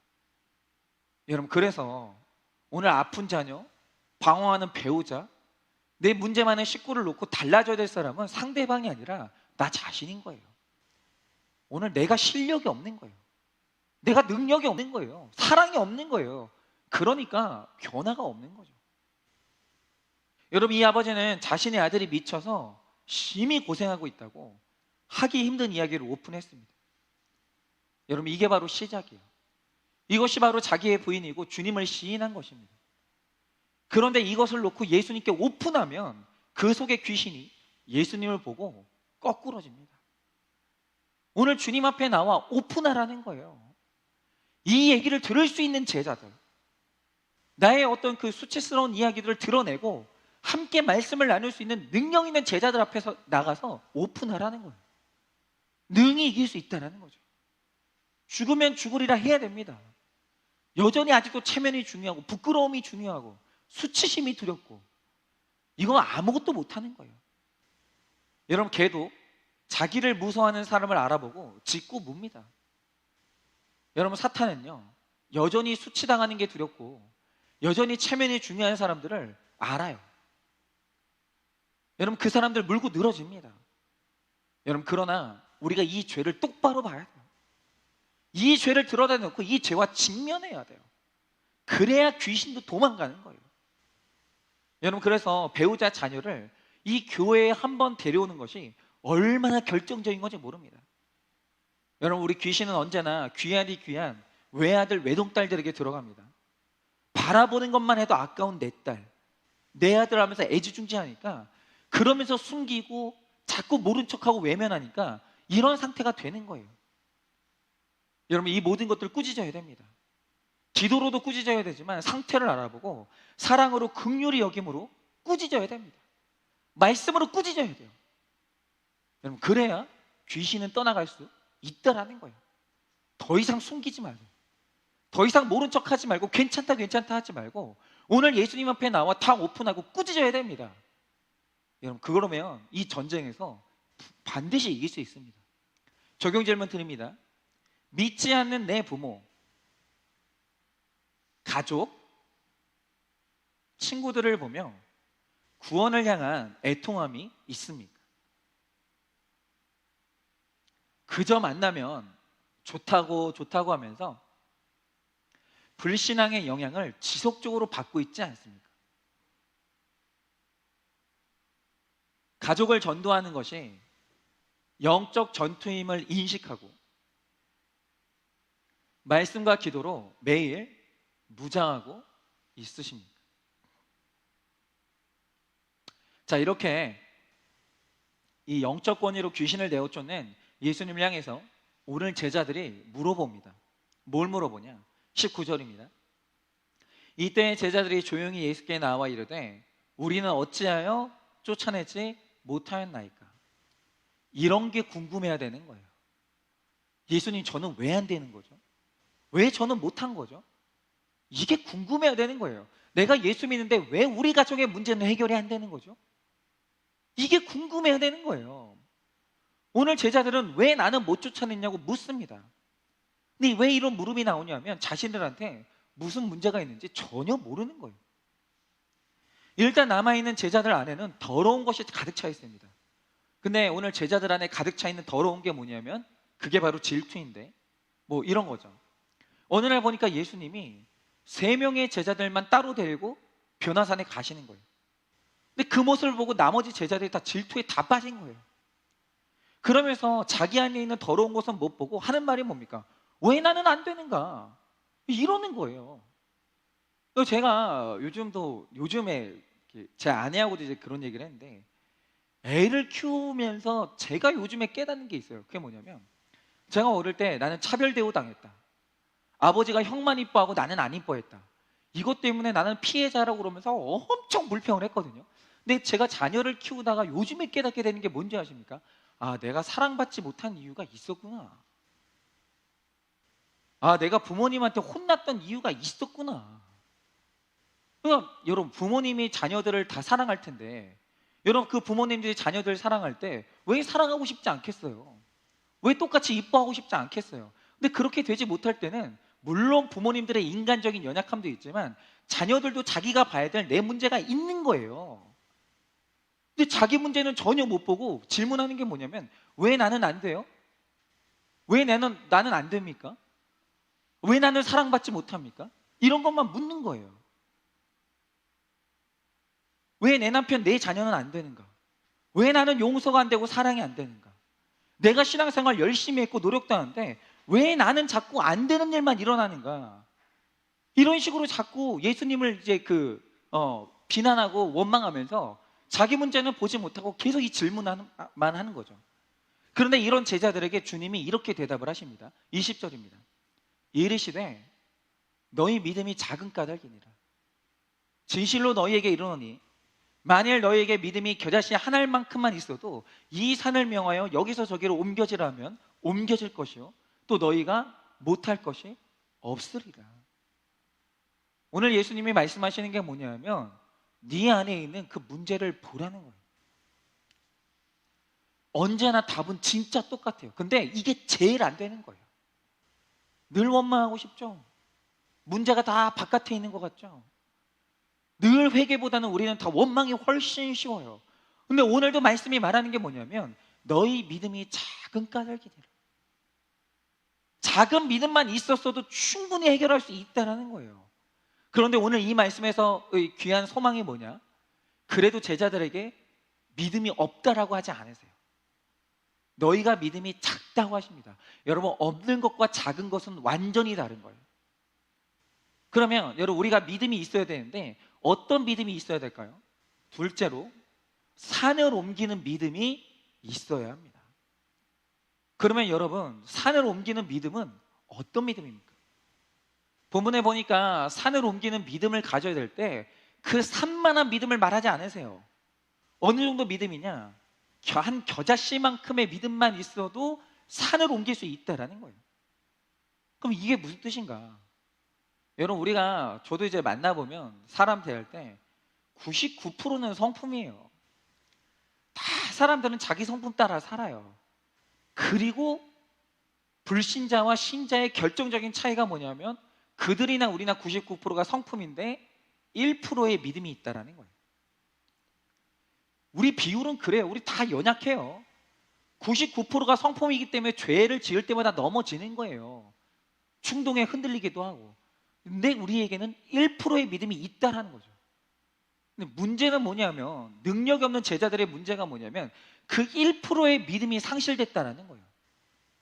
여러분, 그래서 오늘 아픈 자녀, 방황하는 배우자, 내 문제 많은 식구를 놓고 달라져야 될 사람은 상대방이 아니라 나 자신인 거예요. 오늘 내가 실력이 없는 거예요. 내가 능력이 없는 거예요. 사랑이 없는 거예요. 그러니까 변화가 없는 거죠. 여러분, 이 아버지는 자신의 아들이 미쳐서 심히 고생하고 있다고 하기 힘든 이야기를 오픈했습니다. 여러분, 이게 바로 시작이에요. 이것이 바로 자기의 부인이고 주님을 시인한 것입니다. 그런데 이것을 놓고 예수님께 오픈하면 그 속에 귀신이 예수님을 보고 거꾸러집니다. 오늘 주님 앞에 나와 오픈하라는 거예요. 이 얘기를 들을 수 있는 제자들, 나의 어떤 수치스러운 이야기들을 드러내고 함께 말씀을 나눌 수 있는 능력 있는 제자들 앞에서 나가서 오픈하라는 거예요. 능히 이길 수 있다는 거죠. 죽으면 죽으리라 해야 됩니다. 여전히 아직도 체면이 중요하고 부끄러움이 중요하고 수치심이 두렵고, 이거 아무것도 못하는 거예요. 여러분, 개도 자기를 무서워하는 사람을 알아보고 짖고 뭅니다. 여러분, 사탄은요 여전히 수치당하는 게 두렵고 여전히 체면이 중요한 사람들을 알아요. 여러분, 그 사람들 물고 늘어집니다. 여러분, 그러나 우리가 이 죄를 똑바로 봐야 돼요. 이 죄를 드러내놓고 이 죄와 직면해야 돼요. 그래야 귀신도 도망가는 거예요. 여러분, 그래서 배우자 자녀를 이 교회에 한번 데려오는 것이 얼마나 결정적인 건지 모릅니다. 여러분, 우리 귀신은 언제나 귀한이 귀한 외아들 외동딸들에게 들어갑니다. 바라보는 것만 해도 아까운 내 딸, 내 아들 하면서 애지중지하니까, 그러면서 숨기고 자꾸 모른 척하고 외면하니까 이런 상태가 되는 거예요. 여러분, 이 모든 것들을 꾸짖어야 됩니다. 기도로도 꾸짖어야 되지만 상태를 알아보고 사랑으로 긍휼히 여김으로 꾸짖어야 됩니다. 말씀으로 꾸짖어야 돼요. 여러분, 그래야 귀신은 떠나갈 수 있다라는 거예요. 더 이상 숨기지 말고, 더 이상 모른 척하지 말고, 괜찮다 괜찮다 하지 말고 오늘 예수님 앞에 나와 다 오픈하고 꾸짖어야 됩니다. 여러분, 그러면 이 전쟁에서 반드시 이길 수 있습니다. 적용 질문 드립니다. 믿지 않는 내 부모, 가족, 친구들을 보며 구원을 향한 애통함이 있습니까? 그저 만나면 좋다고 하면서 불신앙의 영향을 지속적으로 받고 있지 않습니까? 가족을 전도하는 것이 영적 전투임을 인식하고 말씀과 기도로 매일 무장하고 있으십니까? 자, 이렇게 이 영적 권위로 귀신을 내어쫓는 예수님을 향해서 오늘 제자들이 물어봅니다. 뭘 물어보냐? 19절입니다. 이때 제자들이 조용히 예수께 나와 이르되 우리는 어찌하여 쫓아내지 못하였나이까? 이런 게 궁금해야 되는 거예요. 예수님, 저는 왜 안 되는 거죠? 왜 저는 못한 거죠? 이게 궁금해야 되는 거예요. 내가 예수 믿는데 왜 우리 가족의 문제는 해결이 안 되는 거죠? 이게 궁금해야 되는 거예요. 오늘 제자들은 왜 나는 못 쫓아냈냐고 묻습니다. 근데 왜 이런 물음이 나오냐면 자신들한테 무슨 문제가 있는지 전혀 모르는 거예요. 일단 남아있는 제자들 안에는 더러운 것이 가득 차 있습니다. 근데 오늘 제자들 안에 가득 차 있는 더러운 게 뭐냐면 그게 바로 질투인데, 뭐 이런 거죠. 어느 날 보니까 예수님이 3명의 제자들만 따로 데리고 변화산에 가시는 거예요. 근데 그 모습을 보고 나머지 제자들이 다 질투에 다 빠진 거예요. 그러면서 자기 안에 있는 더러운 것은 못 보고 하는 말이 뭡니까? 왜 나는 안 되는가? 이러는 거예요. 제가 요즘에 제 아내하고도 이제 그런 얘기를 했는데, 애를 키우면서 제가 요즘에 깨닫는 게 있어요. 그게 뭐냐면, 제가 어릴 때 나는 차별 대우 당했다. 아버지가 형만 이뻐하고 나는 안 이뻐했다. 이것 때문에 나는 피해자라고 그러면서 엄청 불평을 했거든요. 근데 제가 자녀를 키우다가 요즘에 깨닫게 되는 게 뭔지 아십니까? 아, 내가 사랑받지 못한 이유가 있었구나. 아, 내가 부모님한테 혼났던 이유가 있었구나. 그러니까 여러분, 부모님이 자녀들을 다 사랑할 텐데, 여러분, 그 부모님들이 자녀들을 사랑할 때 왜 사랑하고 싶지 않겠어요? 왜 똑같이 이뻐하고 싶지 않겠어요? 근데 그렇게 되지 못할 때는 물론 부모님들의 인간적인 연약함도 있지만 자녀들도 자기가 봐야 될 내 문제가 있는 거예요. 근데 자기 문제는 전혀 못 보고 질문하는 게 뭐냐면, 왜 나는 안 돼요? 왜 나는 안 됩니까? 왜 나는 사랑받지 못합니까? 이런 것만 묻는 거예요. 왜 내 남편, 내 자녀는 안 되는가? 왜 나는 용서가 안 되고 사랑이 안 되는가? 내가 신앙생활 열심히 했고 노력도 하는데 왜 나는 자꾸 안 되는 일만 일어나는가? 이런 식으로 자꾸 예수님을 이제 비난하고 원망하면서 자기 문제는 보지 못하고 계속 이 질문만 하는 거죠. 그런데 이런 제자들에게 주님이 이렇게 대답을 하십니다. 20절입니다. 이르시되 너희 믿음이 작은 까닭이니라. 진실로 너희에게 이르노니 만일 너희에게 믿음이 겨자씨 한 알만큼만 있어도 이 산을 명하여 여기서 저기로 옮겨지라 하면 옮겨질 것이요 또 너희가 못할 것이 없으리라. 오늘 예수님이 말씀하시는 게 뭐냐면 네 안에 있는 그 문제를 보라는 거예요. 언제나 답은 진짜 똑같아요. 근데 이게 제일 안 되는 거예요. 늘 원망하고 싶죠? 문제가 다 바깥에 있는 것 같죠? 늘 회개보다는 우리는 다 원망이 훨씬 쉬워요. 근데 오늘도 말씀이 말하는 게 뭐냐면 너희 믿음이 작은 까닭이니라. 작은 믿음만 있었어도 충분히 해결할 수 있다는 거예요. 그런데 오늘 이 말씀에서 귀한 소망이 뭐냐? 그래도 제자들에게 믿음이 없다라고 하지 않으세요. 너희가 믿음이 작다고 하십니다. 여러분, 없는 것과 작은 것은 완전히 다른 거예요. 그러면 여러분, 우리가 믿음이 있어야 되는데 어떤 믿음이 있어야 될까요? 둘째로 산을 옮기는 믿음이 있어야 합니다. 그러면 여러분, 산을 옮기는 믿음은 어떤 믿음입니까? 본문에 보니까 산을 옮기는 믿음을 가져야 될 때 그 산만한 믿음을 말하지 않으세요. 어느 정도 믿음이냐? 한 겨자씨만큼의 믿음만 있어도 산을 옮길 수 있다라는 거예요. 그럼 이게 무슨 뜻인가? 여러분, 저도 이제 만나보면 사람 대할 때 99%는 성품이에요. 다 사람들은 자기 성품 따라 살아요. 그리고 불신자와 신자의 결정적인 차이가 뭐냐면 그들이나 우리나 99%가 성품인데 1%의 믿음이 있다라는 거예요. 우리 비율은 그래요. 우리 다 연약해요. 99%가 성품이기 때문에 죄를 지을 때마다 넘어지는 거예요. 충동에 흔들리기도 하고. 근데 우리에게는 1%의 믿음이 있다라는 거죠. 근데 문제는 뭐냐면, 능력이 없는 제자들의 문제가 뭐냐면 그 1%의 믿음이 상실됐다라는 거예요.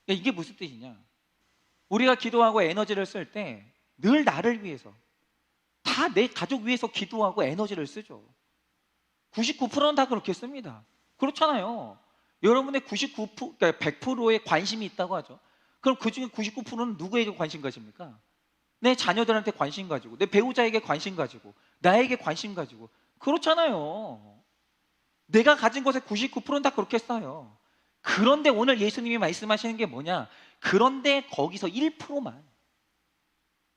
그러니까 이게 무슨 뜻이냐? 우리가 기도하고 에너지를 쓸 때 늘 나를 위해서, 다 내 가족 위해서 기도하고 에너지를 쓰죠. 99%는 다 그렇게 씁니다. 그렇잖아요. 여러분의 99%, 그러니까 100%의 관심이 있다고 하죠. 그럼 그 중에 99%는 누구에게 관심 가집니까? 내 자녀들한테 관심 가지고, 내 배우자에게 관심 가지고, 나에게 관심 가지고. 그렇잖아요. 내가 가진 것의 99%는 다 그렇게 써요. 그런데 오늘 예수님이 말씀하시는 게 뭐냐? 그런데 거기서 1%만,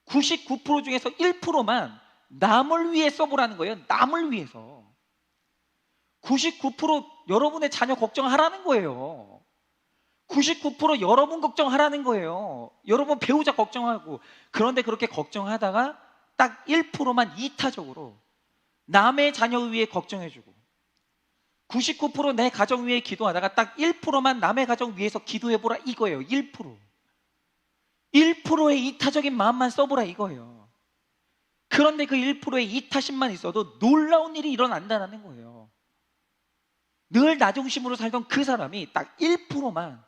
99% 중에서 1%만 남을 위해 써보라는 거예요. 남을 위해서. 99% 여러분의 자녀 걱정하라는 거예요. 99% 여러분 걱정하라는 거예요. 여러분 배우자 걱정하고. 그런데 그렇게 걱정하다가 딱 1%만 이타적으로 남의 자녀 위해 걱정해주고, 99% 내 가정 위해 기도하다가 딱 1%만 남의 가정 위해서 기도해보라 이거예요. 1%의 이타적인 마음만 써보라 이거예요. 그런데 그 1%의 이타심만 있어도 놀라운 일이 일어난다는 거예요. 늘 나 중심으로 살던 그 사람이 딱 1%만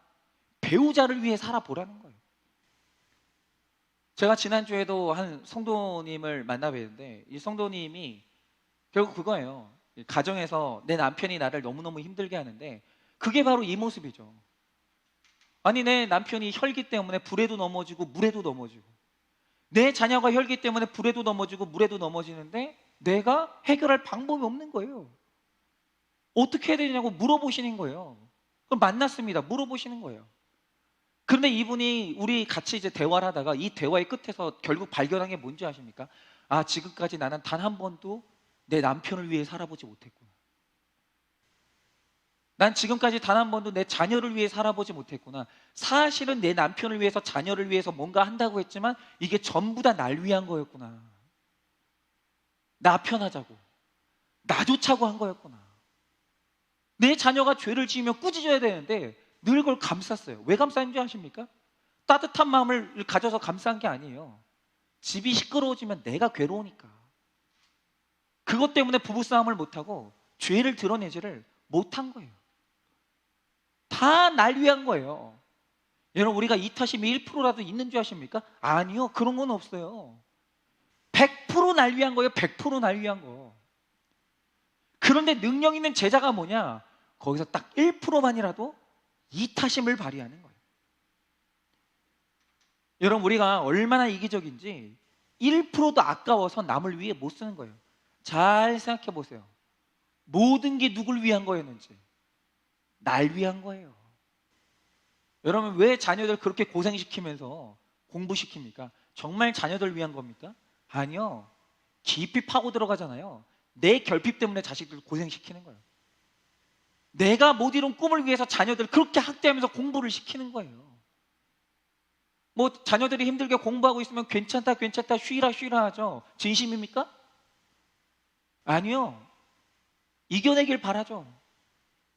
배우자를 위해 살아보라는 거예요. 제가 지난주에도 한 성도님을 만나 뵀는데, 이 성도님이 결국 그거예요. 가정에서 내 남편이 나를 너무너무 힘들게 하는데 그게 바로 이 모습이죠. 아니, 내 남편이 혈기 때문에 불에도 넘어지고 물에도 넘어지고, 내 자녀가 혈기 때문에 불에도 넘어지고 물에도 넘어지는데 내가 해결할 방법이 없는 거예요. 어떻게 해야 되냐고 물어보시는 거예요. 그럼 만났습니다. 물어보시는 거예요. 그런데 이분이 우리 같이 이제 대화를 하다가 이 대화의 끝에서 결국 발견한 게 뭔지 아십니까? 아, 지금까지 나는 단 한 번도 내 남편을 위해 살아보지 못했구나. 난 지금까지 단 한 번도 내 자녀를 위해 살아보지 못했구나. 사실은 내 남편을 위해서, 자녀를 위해서 뭔가 한다고 했지만 이게 전부 다 날 위한 거였구나. 나 편하자고, 나 좋자고 한 거였구나. 내 자녀가 죄를 지으면 꾸짖어야 되는데 늘 그걸 감쌌어요. 왜 감쌌는 줄 아십니까? 따뜻한 마음을 가져서 감싼 게 아니에요. 집이 시끄러워지면 내가 괴로우니까. 그것 때문에 부부싸움을 못하고 죄를 드러내지를 못한 거예요. 다 날 위한 거예요. 여러분, 우리가 이타심이 1%라도 있는 줄 아십니까? 아니요, 그런 건 없어요. 100% 날 위한 거예요. 100%날 위한 거. 그런데 능력 있는 제자가 뭐냐? 거기서 딱 1%만이라도 이타심을 발휘하는 거예요. 여러분, 우리가 얼마나 이기적인지 1%도 아까워서 남을 위해 못 쓰는 거예요. 잘 생각해 보세요. 모든 게 누굴 위한 거였는지. 날 위한 거예요. 여러분, 왜 자녀들 그렇게 고생시키면서 공부시킵니까? 정말 자녀들 위한 겁니까? 아니요. 깊이 파고 들어가잖아요. 내 결핍 때문에 자식들 고생시키는 거예요. 내가 못 이룬 꿈을 위해서 자녀들 그렇게 학대하면서 공부를 시키는 거예요. 뭐 자녀들이 힘들게 공부하고 있으면 괜찮다 쉬라 하죠. 진심입니까? 아니요. 이겨내길 바라죠.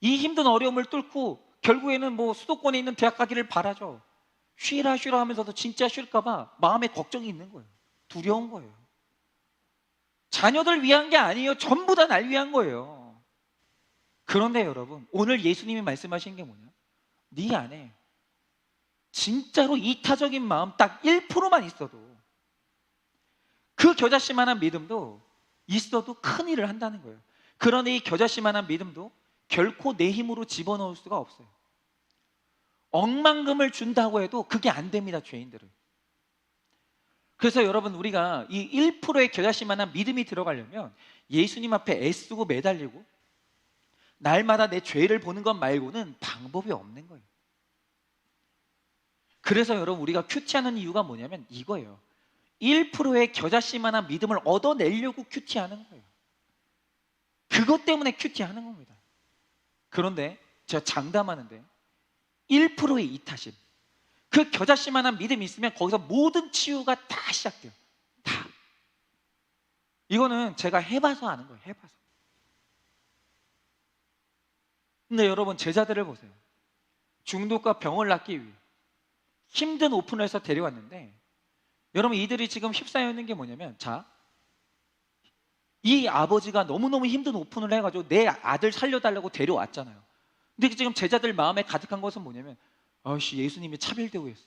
이 힘든 어려움을 뚫고 결국에는 뭐 수도권에 있는 대학 가기를 바라죠. 쉬라 하면서도 진짜 쉴까 봐 마음에 걱정이 있는 거예요. 두려운 거예요. 자녀들 위한 게 아니에요. 전부 다 날 위한 거예요. 그런데 여러분, 오늘 예수님이 말씀하신 게 뭐냐? 네 안에 진짜로 이타적인 마음 딱 1%만 있어도, 그 겨자씨만한 믿음도 있어도 큰 일을 한다는 거예요. 그런데 이 겨자씨만한 믿음도 결코 내 힘으로 집어넣을 수가 없어요. 억만금을 준다고 해도 그게 안 됩니다, 죄인들은. 그래서 여러분, 우리가 이 1%의 겨자씨만한 믿음이 들어가려면 예수님 앞에 애쓰고 매달리고 날마다 내 죄를 보는 것 말고는 방법이 없는 거예요. 그래서 여러분, 우리가 큐티하는 이유가 뭐냐면 이거예요. 1%의 겨자씨만한 믿음을 얻어내려고 큐티하는 거예요. 그것 때문에 큐티하는 겁니다. 그런데 제가 장담하는데 1%의 이타심, 그 겨자씨만한 믿음이 있으면 거기서 모든 치유가 다 시작돼요. 다. 이거는 제가 해봐서 아는 거예요. 해봐서. 근데 여러분, 제자들을 보세요. 중독과 병을 낫기 위해 힘든 오픈에서 데려왔는데, 여러분, 이들이 지금 휩싸여 있는 게 뭐냐면, 자, 이 아버지가 너무너무 힘든 오픈을 해가지고 내 아들 살려달라고 데려왔잖아요. 근데 지금 제자들 마음에 가득한 것은 뭐냐면, 아이씨, 예수님이 차별대우했어.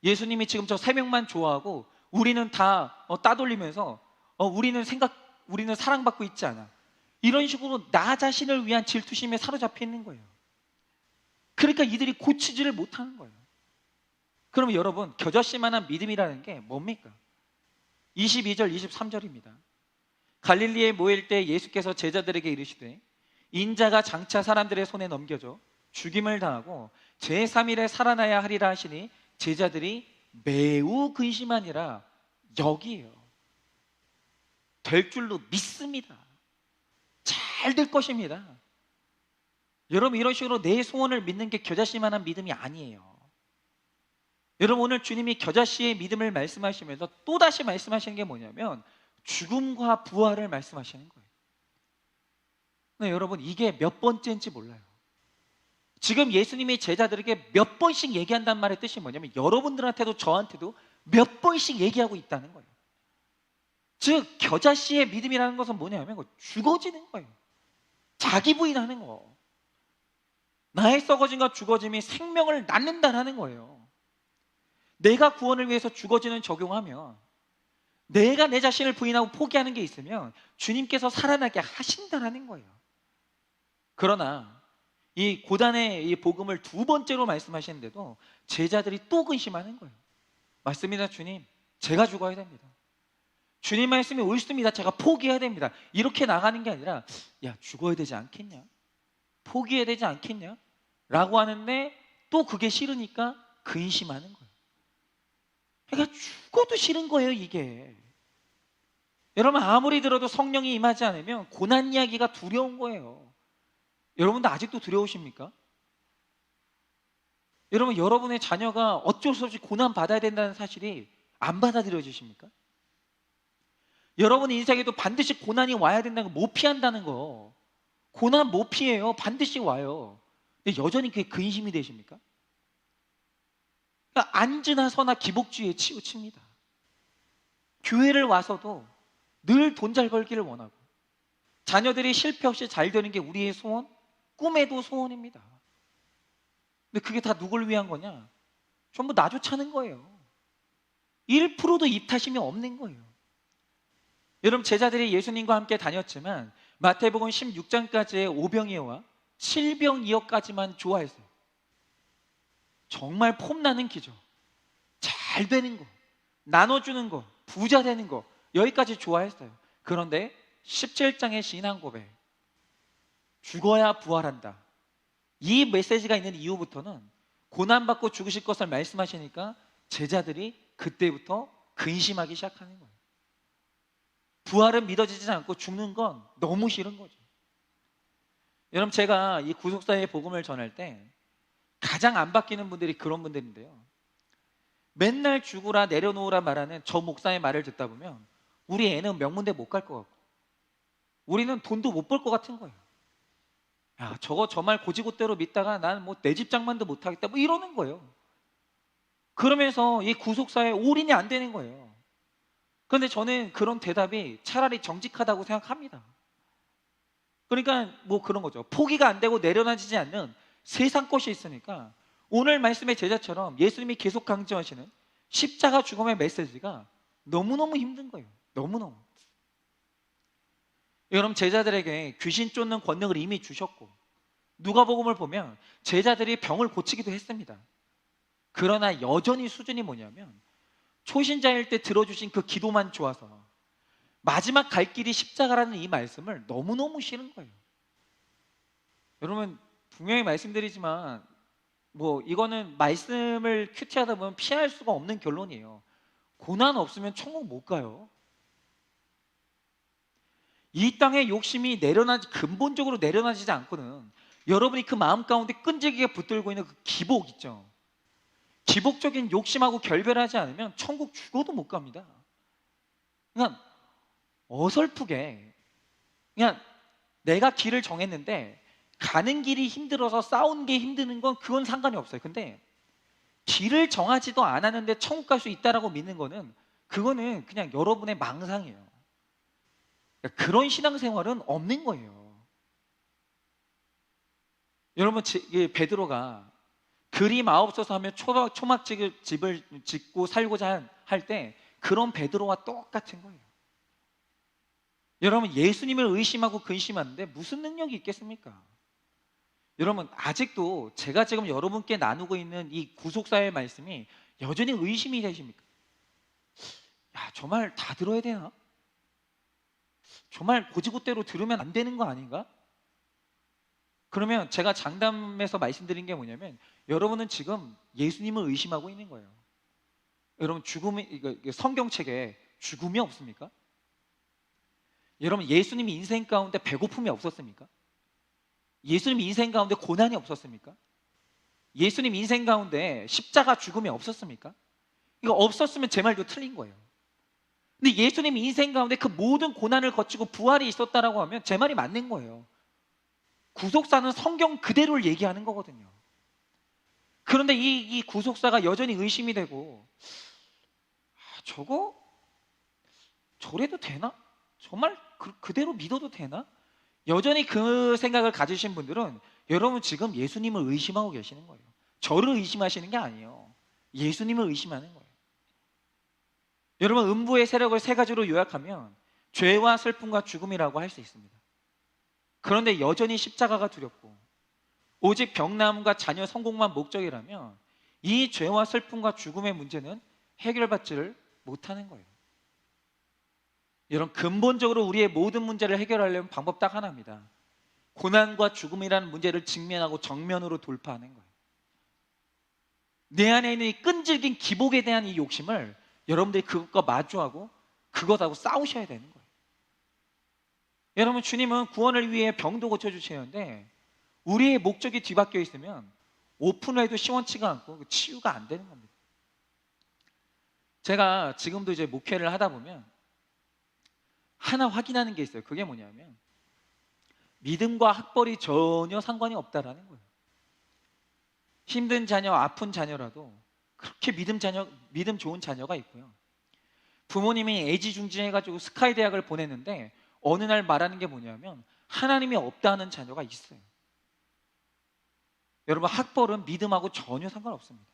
예수님이 지금 저 3명만 좋아하고 우리는 다 따돌리면서 우리는 사랑받고 있지 않아. 이런 식으로 나 자신을 위한 질투심에 사로잡혀 있는 거예요. 그러니까 이들이 고치지를 못하는 거예요. 그러면 여러분, 겨자씨만한 믿음이라는 게 뭡니까? 22절 23절입니다. 갈릴리에 모일 때 예수께서 제자들에게 이르시되 인자가 장차 사람들의 손에 넘겨져 죽임을 당하고 제3일에 살아나야 하리라 하시니 제자들이 매우 근심하니라. 여기에요. 될 줄로 믿습니다. 잘 될 것입니다. 여러분, 이런 식으로 내 소원을 믿는 게 겨자씨만한 믿음이 아니에요. 여러분, 오늘 주님이 겨자씨의 믿음을 말씀하시면서 또다시 말씀하시는 게 뭐냐면 죽음과 부활을 말씀하시는 거예요. 근데 여러분, 이게 몇 번째인지 몰라요. 지금 예수님이 제자들에게 몇 번씩 얘기한다는 말의 뜻이 뭐냐면 여러분들한테도 저한테도 몇 번씩 얘기하고 있다는 거예요. 즉 겨자씨의 믿음이라는 것은 뭐냐면 죽어지는 거예요. 자기 부인하는 거. 나의 썩어짐과 죽어짐이 생명을 낳는다는 거예요. 내가 구원을 위해서 죽어지는 적용하면, 내가 내 자신을 부인하고 포기하는 게 있으면 주님께서 살아나게 하신다는 거예요. 그러나 이 고단의 이 복음을 2번째로 말씀하시는데도 제자들이 또 근심하는 거예요. 맞습니다, 주님. 제가 죽어야 됩니다. 주님 말씀이 옳습니다. 제가 포기해야 됩니다. 이렇게 나가는 게 아니라, 야, 죽어야 되지 않겠냐? 포기해야 되지 않겠냐? 라고 하는데 또 그게 싫으니까 근심하는 거예요. 그러니까 죽어도 싫은 거예요, 이게. 여러분, 아무리 들어도 성령이 임하지 않으면 고난 이야기가 두려운 거예요. 여러분도 아직도 두려우십니까? 여러분, 여러분의 자녀가 어쩔 수 없이 고난 받아야 된다는 사실이 안 받아들여지십니까? 여러분 인생에도 반드시 고난이 와야 된다는 거 못 피한다는 거. 고난 못 피해요. 반드시 와요. 근데 여전히 그게 근심이 되십니까? 그러니까 앉으나 서나 기복주의에 치우칩니다. 교회를 와서도 늘 돈 잘 벌기를 원하고 자녀들이 실패 없이 잘 되는 게 우리의 소원, 꿈에도 소원입니다. 근데 그게 다 누굴 위한 거냐? 전부 나 좋자는 거예요. 1%도 입타심이 없는 거예요. 여러분, 제자들이 예수님과 함께 다녔지만 마태복음 16장까지의 오병이어와 7병이어까지만 좋아했어요. 정말 폼나는 기적, 잘 되는 거, 나눠주는 거, 부자 되는 거, 여기까지 좋아했어요. 그런데 17장의 신앙 고백, 죽어야 부활한다, 이 메시지가 있는 이후부터는 고난받고 죽으실 것을 말씀하시니까 제자들이 그때부터 근심하기 시작하는 거예요. 부활은 믿어지지 않고 죽는 건 너무 싫은 거죠. 여러분, 제가 이 구속사의 복음을 전할 때 가장 안 바뀌는 분들이 그런 분들인데요, 맨날 죽으라 내려놓으라 말하는 저 목사의 말을 듣다 보면 우리 애는 명문대 못 갈 것 같고 우리는 돈도 못 벌 것 같은 거예요. 야, 저거 저 말 고지고대로 믿다가 나는 뭐 내 집 장만도 못 하겠다, 뭐 이러는 거예요. 그러면서 이 구속사에 올인이 안 되는 거예요. 그런데 저는 그런 대답이 차라리 정직하다고 생각합니다. 그러니까 뭐 그런 거죠. 포기가 안 되고 내려놔지지 않는 세상 것이 있으니까 오늘 말씀의 제자처럼 예수님이 계속 강조하시는 십자가 죽음의 메시지가 너무너무 힘든 거예요. 너무너무. 여러분, 제자들에게 귀신 쫓는 권능을 이미 주셨고 누가복음을 보면 제자들이 병을 고치기도 했습니다. 그러나 여전히 수준이 뭐냐면 초신자일 때 들어주신 그 기도만 좋아서 마지막 갈 길이 십자가라는 이 말씀을 너무너무 싫은 거예요. 여러분, 분명히 말씀드리지만 이거는 말씀을 큐티하다 보면 피할 수가 없는 결론이에요. 고난 없으면 천국 못 가요. 이 땅의 욕심이 근본적으로 내려놔지지 않고는 여러분이 그 마음 가운데 끈질기게 붙들고 있는 그 기복 있죠. 기복적인 욕심하고 결별하지 않으면 천국 죽어도 못 갑니다. 그냥 어설프게 그냥 내가 길을 정했는데 가는 길이 힘들어서 싸우는 게 힘드는 건 그건 상관이 없어요. 근데 길을 정하지도 않았는데 천국 갈 수 있다라고 믿는 거는 그거는 그냥 여러분의 망상이에요. 그러니까 그런 신앙생활은 없는 거예요. 여러분, 베드로가 그리 마옵소서 하며 초막집을 짓고 살고자 할 때 그런 베드로와 똑같은 거예요. 여러분, 예수님을 의심하고 근심하는데 무슨 능력이 있겠습니까? 여러분, 아직도 제가 지금 여러분께 나누고 있는 이 구속사의 말씀이 여전히 의심이 되십니까? 야, 저 말 다 들어야 되나? 저 말 고지고대로 들으면 안 되는 거 아닌가? 그러면 제가 장담해서 말씀드린 게 뭐냐면 여러분은 지금 예수님을 의심하고 있는 거예요. 여러분, 성경책에 죽음이 없습니까? 여러분, 예수님 인생 가운데 배고픔이 없었습니까? 예수님 인생 가운데 고난이 없었습니까? 예수님 인생 가운데 십자가 죽음이 없었습니까? 이거 없었으면 제 말도 틀린 거예요. 근데 예수님 인생 가운데 그 모든 고난을 거치고 부활이 있었다라고 하면 제 말이 맞는 거예요. 구속사는 성경 그대로를 얘기하는 거거든요. 그런데 이 구속사가 여전히 의심이 되고 저거 저래도 되나? 정말 그대로 믿어도 되나? 여전히 그 생각을 가지신 분들은 여러분 지금 예수님을 의심하고 계시는 거예요. 저를 의심하시는 게 아니에요. 예수님을 의심하는 거예요. 여러분, 음부의 세력을 세 가지로 요약하면 죄와 슬픔과 죽음이라고 할 수 있습니다. 그런데 여전히 십자가가 두렵고 오직 병남과 자녀 성공만 목적이라면 이 죄와 슬픔과 죽음의 문제는 해결받지를 못하는 거예요. 여러분, 근본적으로 우리의 모든 문제를 해결하려면 방법 딱 하나입니다. 고난과 죽음이라는 문제를 직면하고 정면으로 돌파하는 거예요. 내 안에 있는 이 끈질긴 기복에 대한 이 욕심을 여러분들이 그것과 마주하고 그것하고 싸우셔야 되는 거예요. 여러분, 주님은 구원을 위해 병도 고쳐주시는데 우리의 목적이 뒤바뀌어 있으면 오픈을 해도 시원치가 않고 치유가 안 되는 겁니다. 제가 지금도 이제 목회를 하다 보면 하나 확인하는 게 있어요. 그게 뭐냐면 믿음과 학벌이 전혀 상관이 없다라는 거예요. 힘든 자녀, 아픈 자녀라도 그렇게 믿음 좋은 자녀가 있고요. 부모님이 애지중지해가지고 스카이 대학을 보냈는데 어느 날 말하는 게 뭐냐면 하나님이 없다 하는 자녀가 있어요. 여러분, 학벌은 믿음하고 전혀 상관없습니다.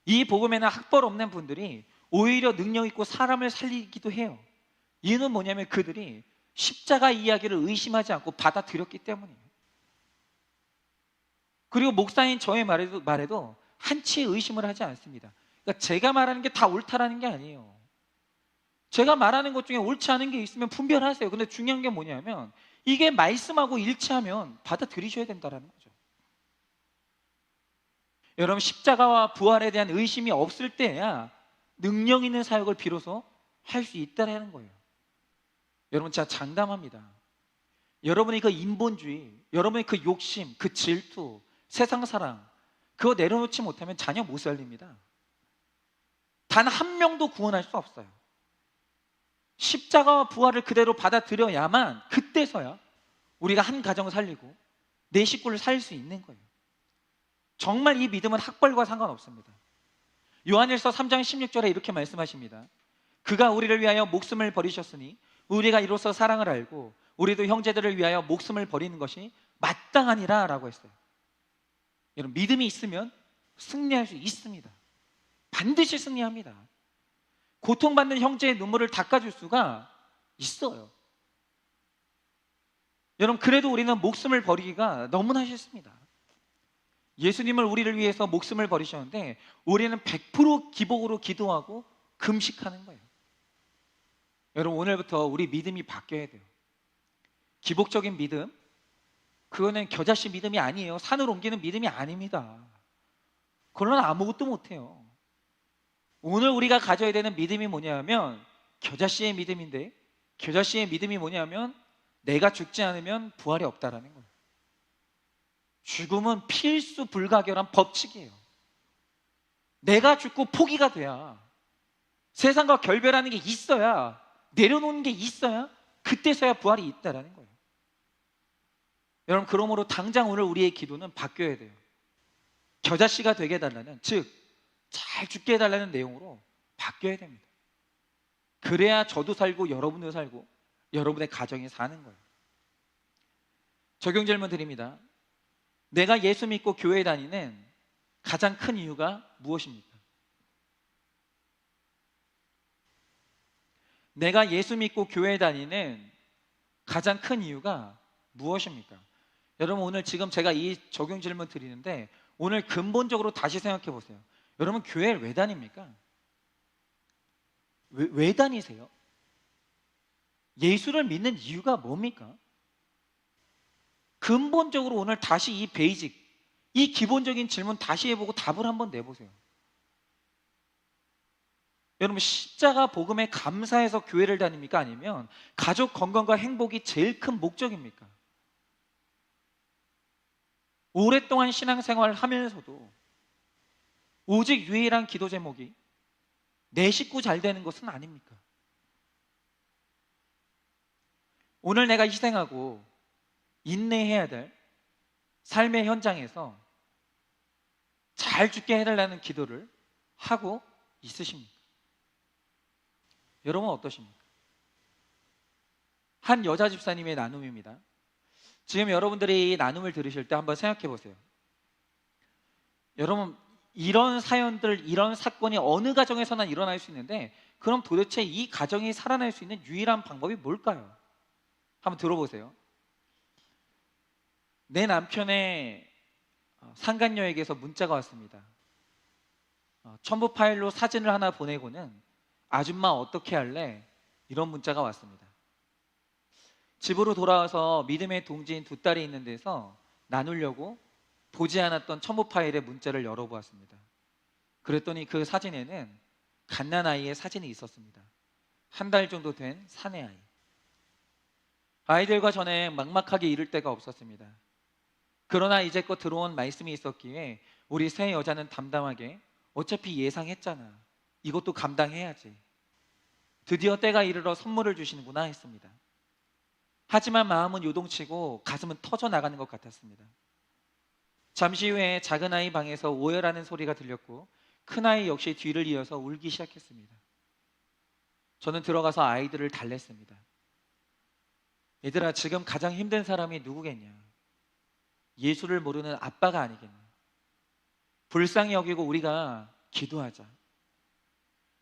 이 복음에는 학벌 없는 분들이 오히려 능력 있고 사람을 살리기도 해요. 이유는 뭐냐면 그들이 십자가 이야기를 의심하지 않고 받아들였기 때문이에요. 그리고 목사인 저의 말에도 한치 의심을 하지 않습니다. 그러니까 제가 말하는 게 다 옳다라는 게 아니에요. 제가 말하는 것 중에 옳지 않은 게 있으면 분별하세요. 근데 중요한 게 뭐냐면 이게 말씀하고 일치하면 받아들이셔야 된다는 거죠. 여러분, 십자가와 부활에 대한 의심이 없을 때야 능력 있는 사역을 비로소 할 수 있다는 거예요. 여러분, 제가 장담합니다. 여러분이 그 인본주의, 여러분의 그 욕심, 그 질투, 세상 사랑 그거 내려놓지 못하면 자녀 못 살립니다. 단 한 명도 구원할 수 없어요. 십자가와 부활을 그대로 받아들여야만 그때서야 우리가 한 가정을 살리고 내 식구를 살릴 수 있는 거예요. 정말 이 믿음은 학벌과 상관없습니다. 요한일서 3장 16절에 이렇게 말씀하십니다. 그가 우리를 위하여 목숨을 버리셨으니 우리가 이로써 사랑을 알고 우리도 형제들을 위하여 목숨을 버리는 것이 마땅하니라 라고 했어요. 여러분, 믿음이 있으면 승리할 수 있습니다. 반드시 승리합니다. 고통받는 형제의 눈물을 닦아줄 수가 있어요. 여러분, 그래도 우리는 목숨을 버리기가 너무나 싫습니다. 예수님을 우리를 위해서 목숨을 버리셨는데 우리는 100% 기복으로 기도하고 금식하는 거예요. 여러분, 오늘부터 우리 믿음이 바뀌어야 돼요. 기복적인 믿음, 그거는 겨자씨 믿음이 아니에요. 산을 옮기는 믿음이 아닙니다. 그걸로는 아무것도 못해요. 오늘 우리가 가져야 되는 믿음이 뭐냐면 겨자씨의 믿음인데, 겨자씨의 믿음이 뭐냐면 내가 죽지 않으면 부활이 없다라는 거예요. 죽음은 필수 불가결한 법칙이에요. 내가 죽고 포기가 돼야, 세상과 결별하는 게 있어야, 내려놓는 게 있어야 그때서야 부활이 있다라는 거예요. 여러분, 그러므로 당장 오늘 우리의 기도는 바뀌어야 돼요. 겨자씨가 되게 해달라는, 즉 잘 죽게 해달라는 내용으로 바뀌어야 됩니다. 그래야 저도 살고 여러분도 살고 여러분의 가정이 사는 거예요. 적용 질문 드립니다. 내가 예수 믿고 교회 다니는 가장 큰 이유가 무엇입니까? 내가 예수 믿고 교회 다니는 가장 큰 이유가 무엇입니까? 여러분, 오늘 지금 제가 이 적용 질문 드리는데 오늘 근본적으로 다시 생각해 보세요. 여러분, 교회를 왜 다닙니까? 왜 다니세요? 예수를 믿는 이유가 뭡니까? 근본적으로 오늘 다시 이 베이직, 이 기본적인 질문 다시 해보고 답을 한번 내보세요. 여러분, 십자가 복음에 감사해서 교회를 다닙니까? 아니면 가족 건강과 행복이 제일 큰 목적입니까? 오랫동안 신앙생활을 하면서도 오직 유일한 기도 제목이 내 식구 잘 되는 것은 아닙니까? 오늘 내가 희생하고 인내해야 될 삶의 현장에서 잘 죽게 해달라는 기도를 하고 있으십니까? 여러분, 어떠십니까? 한 여자 집사님의 나눔입니다. 지금 여러분들이 이 나눔을 들으실 때 한번 생각해 보세요. 여러분, 이런 사연들, 이런 사건이 어느 가정에서나 일어날 수 있는데, 그럼 도대체 이 가정이 살아날 수 있는 유일한 방법이 뭘까요? 한번 들어보세요. 내 남편의 상간녀에게서 문자가 왔습니다. 첨부 파일로 사진을 하나 보내고는 아줌마 어떻게 할래? 이런 문자가 왔습니다. 집으로 돌아와서 믿음의 동지인 두 딸이 있는 데서 나누려고 보지 않았던 첨부 파일의 문자를 열어보았습니다. 그랬더니 그 사진에는 갓난아이의 사진이 있었습니다. 한 달 정도 된 사내아이. 아이들과 저는 막막하게 이를 데가 없었습니다. 그러나 이제껏 들어온 말씀이 있었기에 우리 새 여자는 담담하게, 어차피 예상했잖아, 이것도 감당해야지, 드디어 때가 이르러 선물을 주시는구나 했습니다. 하지만 마음은 요동치고 가슴은 터져 나가는 것 같았습니다. 잠시 후에 작은 아이 방에서 오열하는 소리가 들렸고 큰 아이 역시 뒤를 이어서 울기 시작했습니다. 저는 들어가서 아이들을 달랬습니다. 얘들아, 지금 가장 힘든 사람이 누구겠냐? 예수를 모르는 아빠가 아니겠냐? 불쌍히 여기고 우리가 기도하자.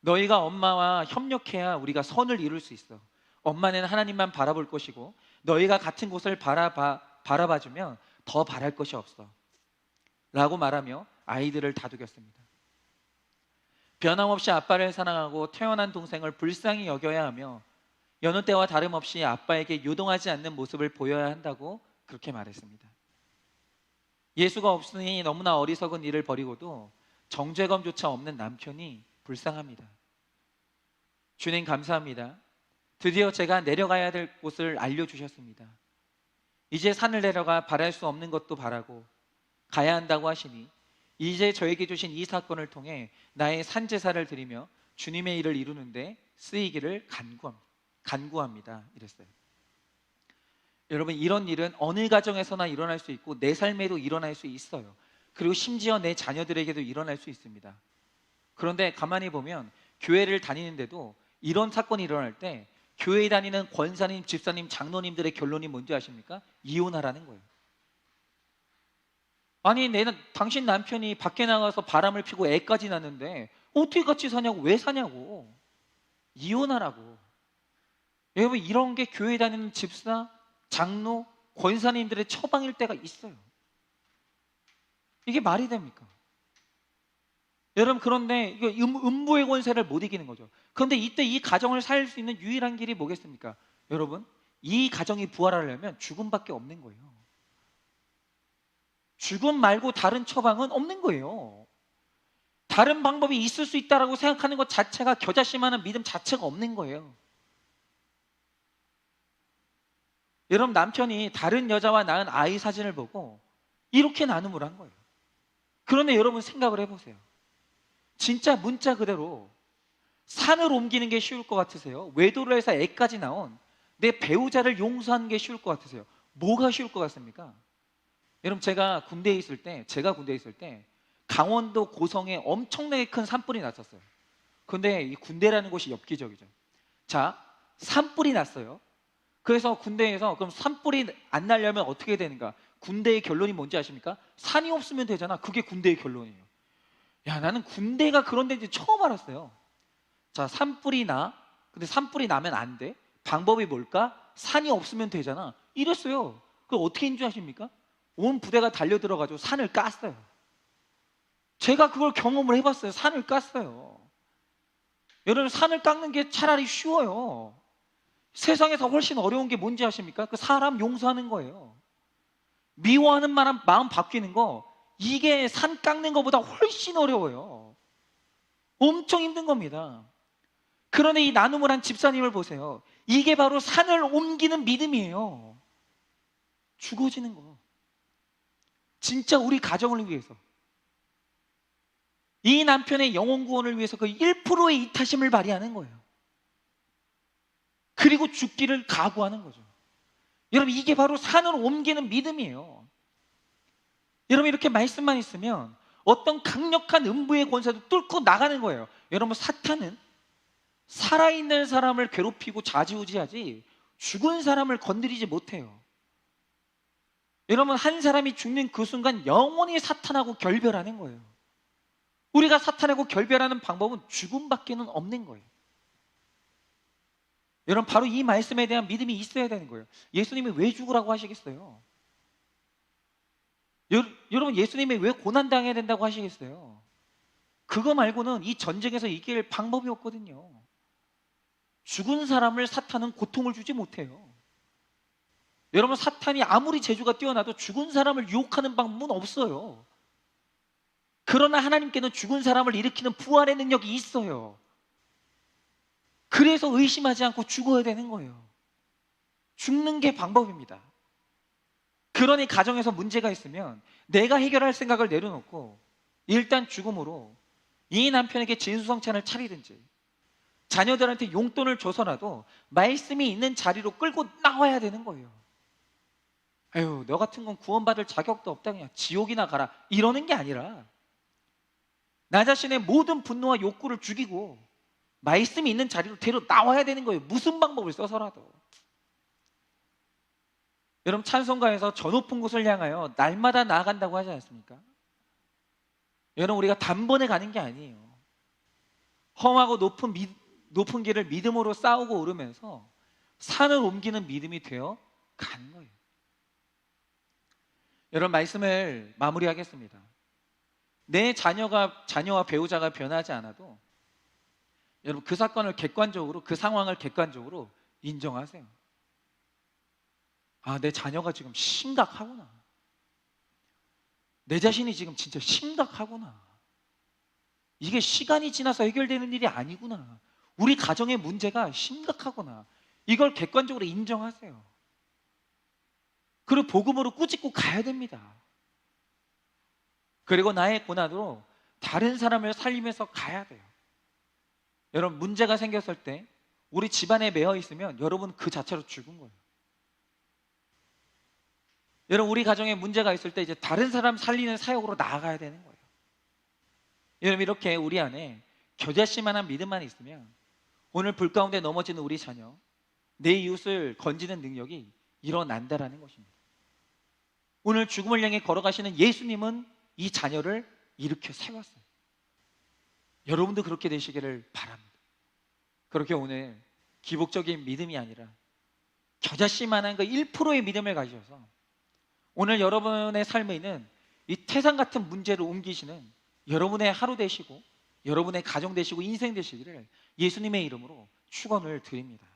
너희가 엄마와 협력해야 우리가 선을 이룰 수 있어. 엄마는 하나님만 바라볼 것이고 너희가 같은 곳을 바라봐주면 더 바랄 것이 없어 라고 말하며 아이들을 다독였습니다. 변함없이 아빠를 사랑하고 태어난 동생을 불쌍히 여겨야 하며 여느 때와 다름없이 아빠에게 요동하지 않는 모습을 보여야 한다고 그렇게 말했습니다. 예수가 없으니 너무나 어리석은 일을 벌이고도 정죄감조차 없는 남편이 불쌍합니다. 주님, 감사합니다. 드디어 제가 내려가야 될 곳을 알려주셨습니다. 이제 산을 내려가 바랄 수 없는 것도 바라고 가야 한다고 하시니 이제 저에게 주신 이 사건을 통해 나의 산제사를 드리며 주님의 일을 이루는데 쓰이기를 간구합니다. 이랬어요. 여러분, 이런 일은 어느 가정에서나 일어날 수 있고 내 삶에도 일어날 수 있어요. 그리고 심지어 내 자녀들에게도 일어날 수 있습니다. 그런데 가만히 보면 교회를 다니는데도 이런 사건이 일어날 때 교회에 다니는 권사님, 집사님, 장로님들의 결론이 뭔지 아십니까? 이혼하라는 거예요. 아니, 당신 남편이 밖에 나가서 바람을 피고 애까지 낳는데 어떻게 같이 사냐고, 왜 사냐고, 이혼하라고. 여러분, 이런 게 교회 다니는 집사, 장로, 권사님들의 처방일 때가 있어요. 이게 말이 됩니까? 여러분, 그런데 이거 음부의 권세를 못 이기는 거죠. 그런데 이때 이 가정을 살릴 수 있는 유일한 길이 뭐겠습니까? 여러분, 이 가정이 부활하려면 죽음밖에 없는 거예요. 죽음 말고 다른 처방은 없는 거예요. 다른 방법이 있을 수 있다라고 생각하는 것 자체가 겨자씨만한 믿음 자체가 없는 거예요. 여러분, 남편이 다른 여자와 낳은 아이 사진을 보고 이렇게 나눔을 한 거예요. 그런데 여러분 생각을 해보세요. 진짜 문자 그대로 산을 옮기는 게 쉬울 것 같으세요? 외도를 해서 애까지 나온 내 배우자를 용서하는 게 쉬울 것 같으세요? 뭐가 쉬울 것 같습니까? 여러분, 제가 군대에 있을 때 강원도 고성에 엄청나게 큰 산불이 났었어요. 근데 이 군대라는 곳이 엽기적이죠. 자, 산불이 났어요. 그래서 군대에서 그럼 산불이 안 나려면 어떻게 되는가? 군대의 결론이 뭔지 아십니까? 산이 없으면 되잖아. 그게 군대의 결론이에요. 야, 나는 군대가 그런 데인지 처음 알았어요. 자, 산불이 나. 근데 산불이 나면 안 돼. 방법이 뭘까? 산이 없으면 되잖아. 이랬어요. 그 어떻게 인지 아십니까? 온 부대가 달려들어가지고 산을 깠어요. 제가 그걸 경험을 해봤어요. 산을 깠어요. 여러분, 산을 깎는 게 차라리 쉬워요. 세상에서 훨씬 어려운 게 뭔지 아십니까? 그 사람 용서하는 거예요. 미워하는 마음 바뀌는 거, 이게 산 깎는 것보다 훨씬 어려워요. 엄청 힘든 겁니다. 그런데 이 나눔을 한 집사님을 보세요. 이게 바로 산을 옮기는 믿음이에요. 죽어지는 거. 진짜 우리 가정을 위해서, 이 남편의 영혼 구원을 위해서 그 1%의 이타심을 발휘하는 거예요. 그리고 죽기를 각오하는 거죠. 여러분, 이게 바로 산을 옮기는 믿음이에요. 여러분, 이렇게 말씀만 있으면 어떤 강력한 음부의 권세도 뚫고 나가는 거예요. 여러분, 사탄은 살아있는 사람을 괴롭히고 좌지우지하지 죽은 사람을 건드리지 못해요. 여러분, 한 사람이 죽는 그 순간 영원히 사탄하고 결별하는 거예요. 우리가 사탄하고 결별하는 방법은 죽음밖에는 없는 거예요. 여러분, 바로 이 말씀에 대한 믿음이 있어야 되는 거예요. 예수님이 왜 죽으라고 하시겠어요? 여러분, 예수님이 왜 고난당해야 된다고 하시겠어요? 그거 말고는 이 전쟁에서 이길 방법이 없거든요. 죽은 사람을 사탄은 고통을 주지 못해요. 여러분, 사탄이 아무리 재주가 뛰어나도 죽은 사람을 유혹하는 방법은 없어요. 그러나 하나님께는 죽은 사람을 일으키는 부활의 능력이 있어요. 그래서 의심하지 않고 죽어야 되는 거예요. 죽는 게 방법입니다. 그러니 가정에서 문제가 있으면 내가 해결할 생각을 내려놓고 일단 죽음으로 이 남편에게 진수성찬을 차리든지 자녀들한테 용돈을 줘서라도 말씀이 있는 자리로 끌고 나와야 되는 거예요. 아유, 너 같은 건 구원받을 자격도 없다, 그냥 지옥이나 가라, 이러는 게 아니라 나 자신의 모든 분노와 욕구를 죽이고 말씀이 있는 자리로 데려 나와야 되는 거예요. 무슨 방법을 써서라도. 여러분, 찬송가에서 저 높은 곳을 향하여 날마다 나아간다고 하지 않습니까? 여러분, 우리가 단번에 가는 게 아니에요. 험하고 높은 길을 믿음으로 싸우고 오르면서 산을 옮기는 믿음이 되어 가는 거예요. 여러분, 말씀을 마무리하겠습니다. 내 자녀와 배우자가 변하지 않아도 여러분, 그 사건을 객관적으로, 그 상황을 객관적으로 인정하세요. 아, 내 자녀가 지금 심각하구나. 내 자신이 지금 진짜 심각하구나. 이게 시간이 지나서 해결되는 일이 아니구나. 우리 가정의 문제가 심각하구나. 이걸 객관적으로 인정하세요. 그리고 복음으로 꾸짖고 가야 됩니다. 그리고 나의 고난으로 다른 사람을 살리면서 가야 돼요. 여러분, 문제가 생겼을 때 우리 집안에 매여 있으면 여러분 그 자체로 죽은 거예요. 여러분, 우리 가정에 문제가 있을 때 이제 다른 사람 살리는 사역으로 나아가야 되는 거예요. 여러분, 이렇게 우리 안에 겨자씨만한 믿음만 있으면 오늘 불 가운데 넘어지는 우리 자녀, 내 이웃을 건지는 능력이 일어난다라는 것입니다. 오늘 죽음을 향해 걸어가시는 예수님은 이 자녀를 일으켜 세웠어요. 여러분도 그렇게 되시기를 바랍니다. 그렇게 오늘 기복적인 믿음이 아니라 겨자씨만한 그 1%의 믿음을 가지셔서 오늘 여러분의 삶에 있는 이 태산 같은 문제를 옮기시는 여러분의 하루 되시고 여러분의 가정 되시고 인생 되시기를 예수님의 이름으로 축원을 드립니다.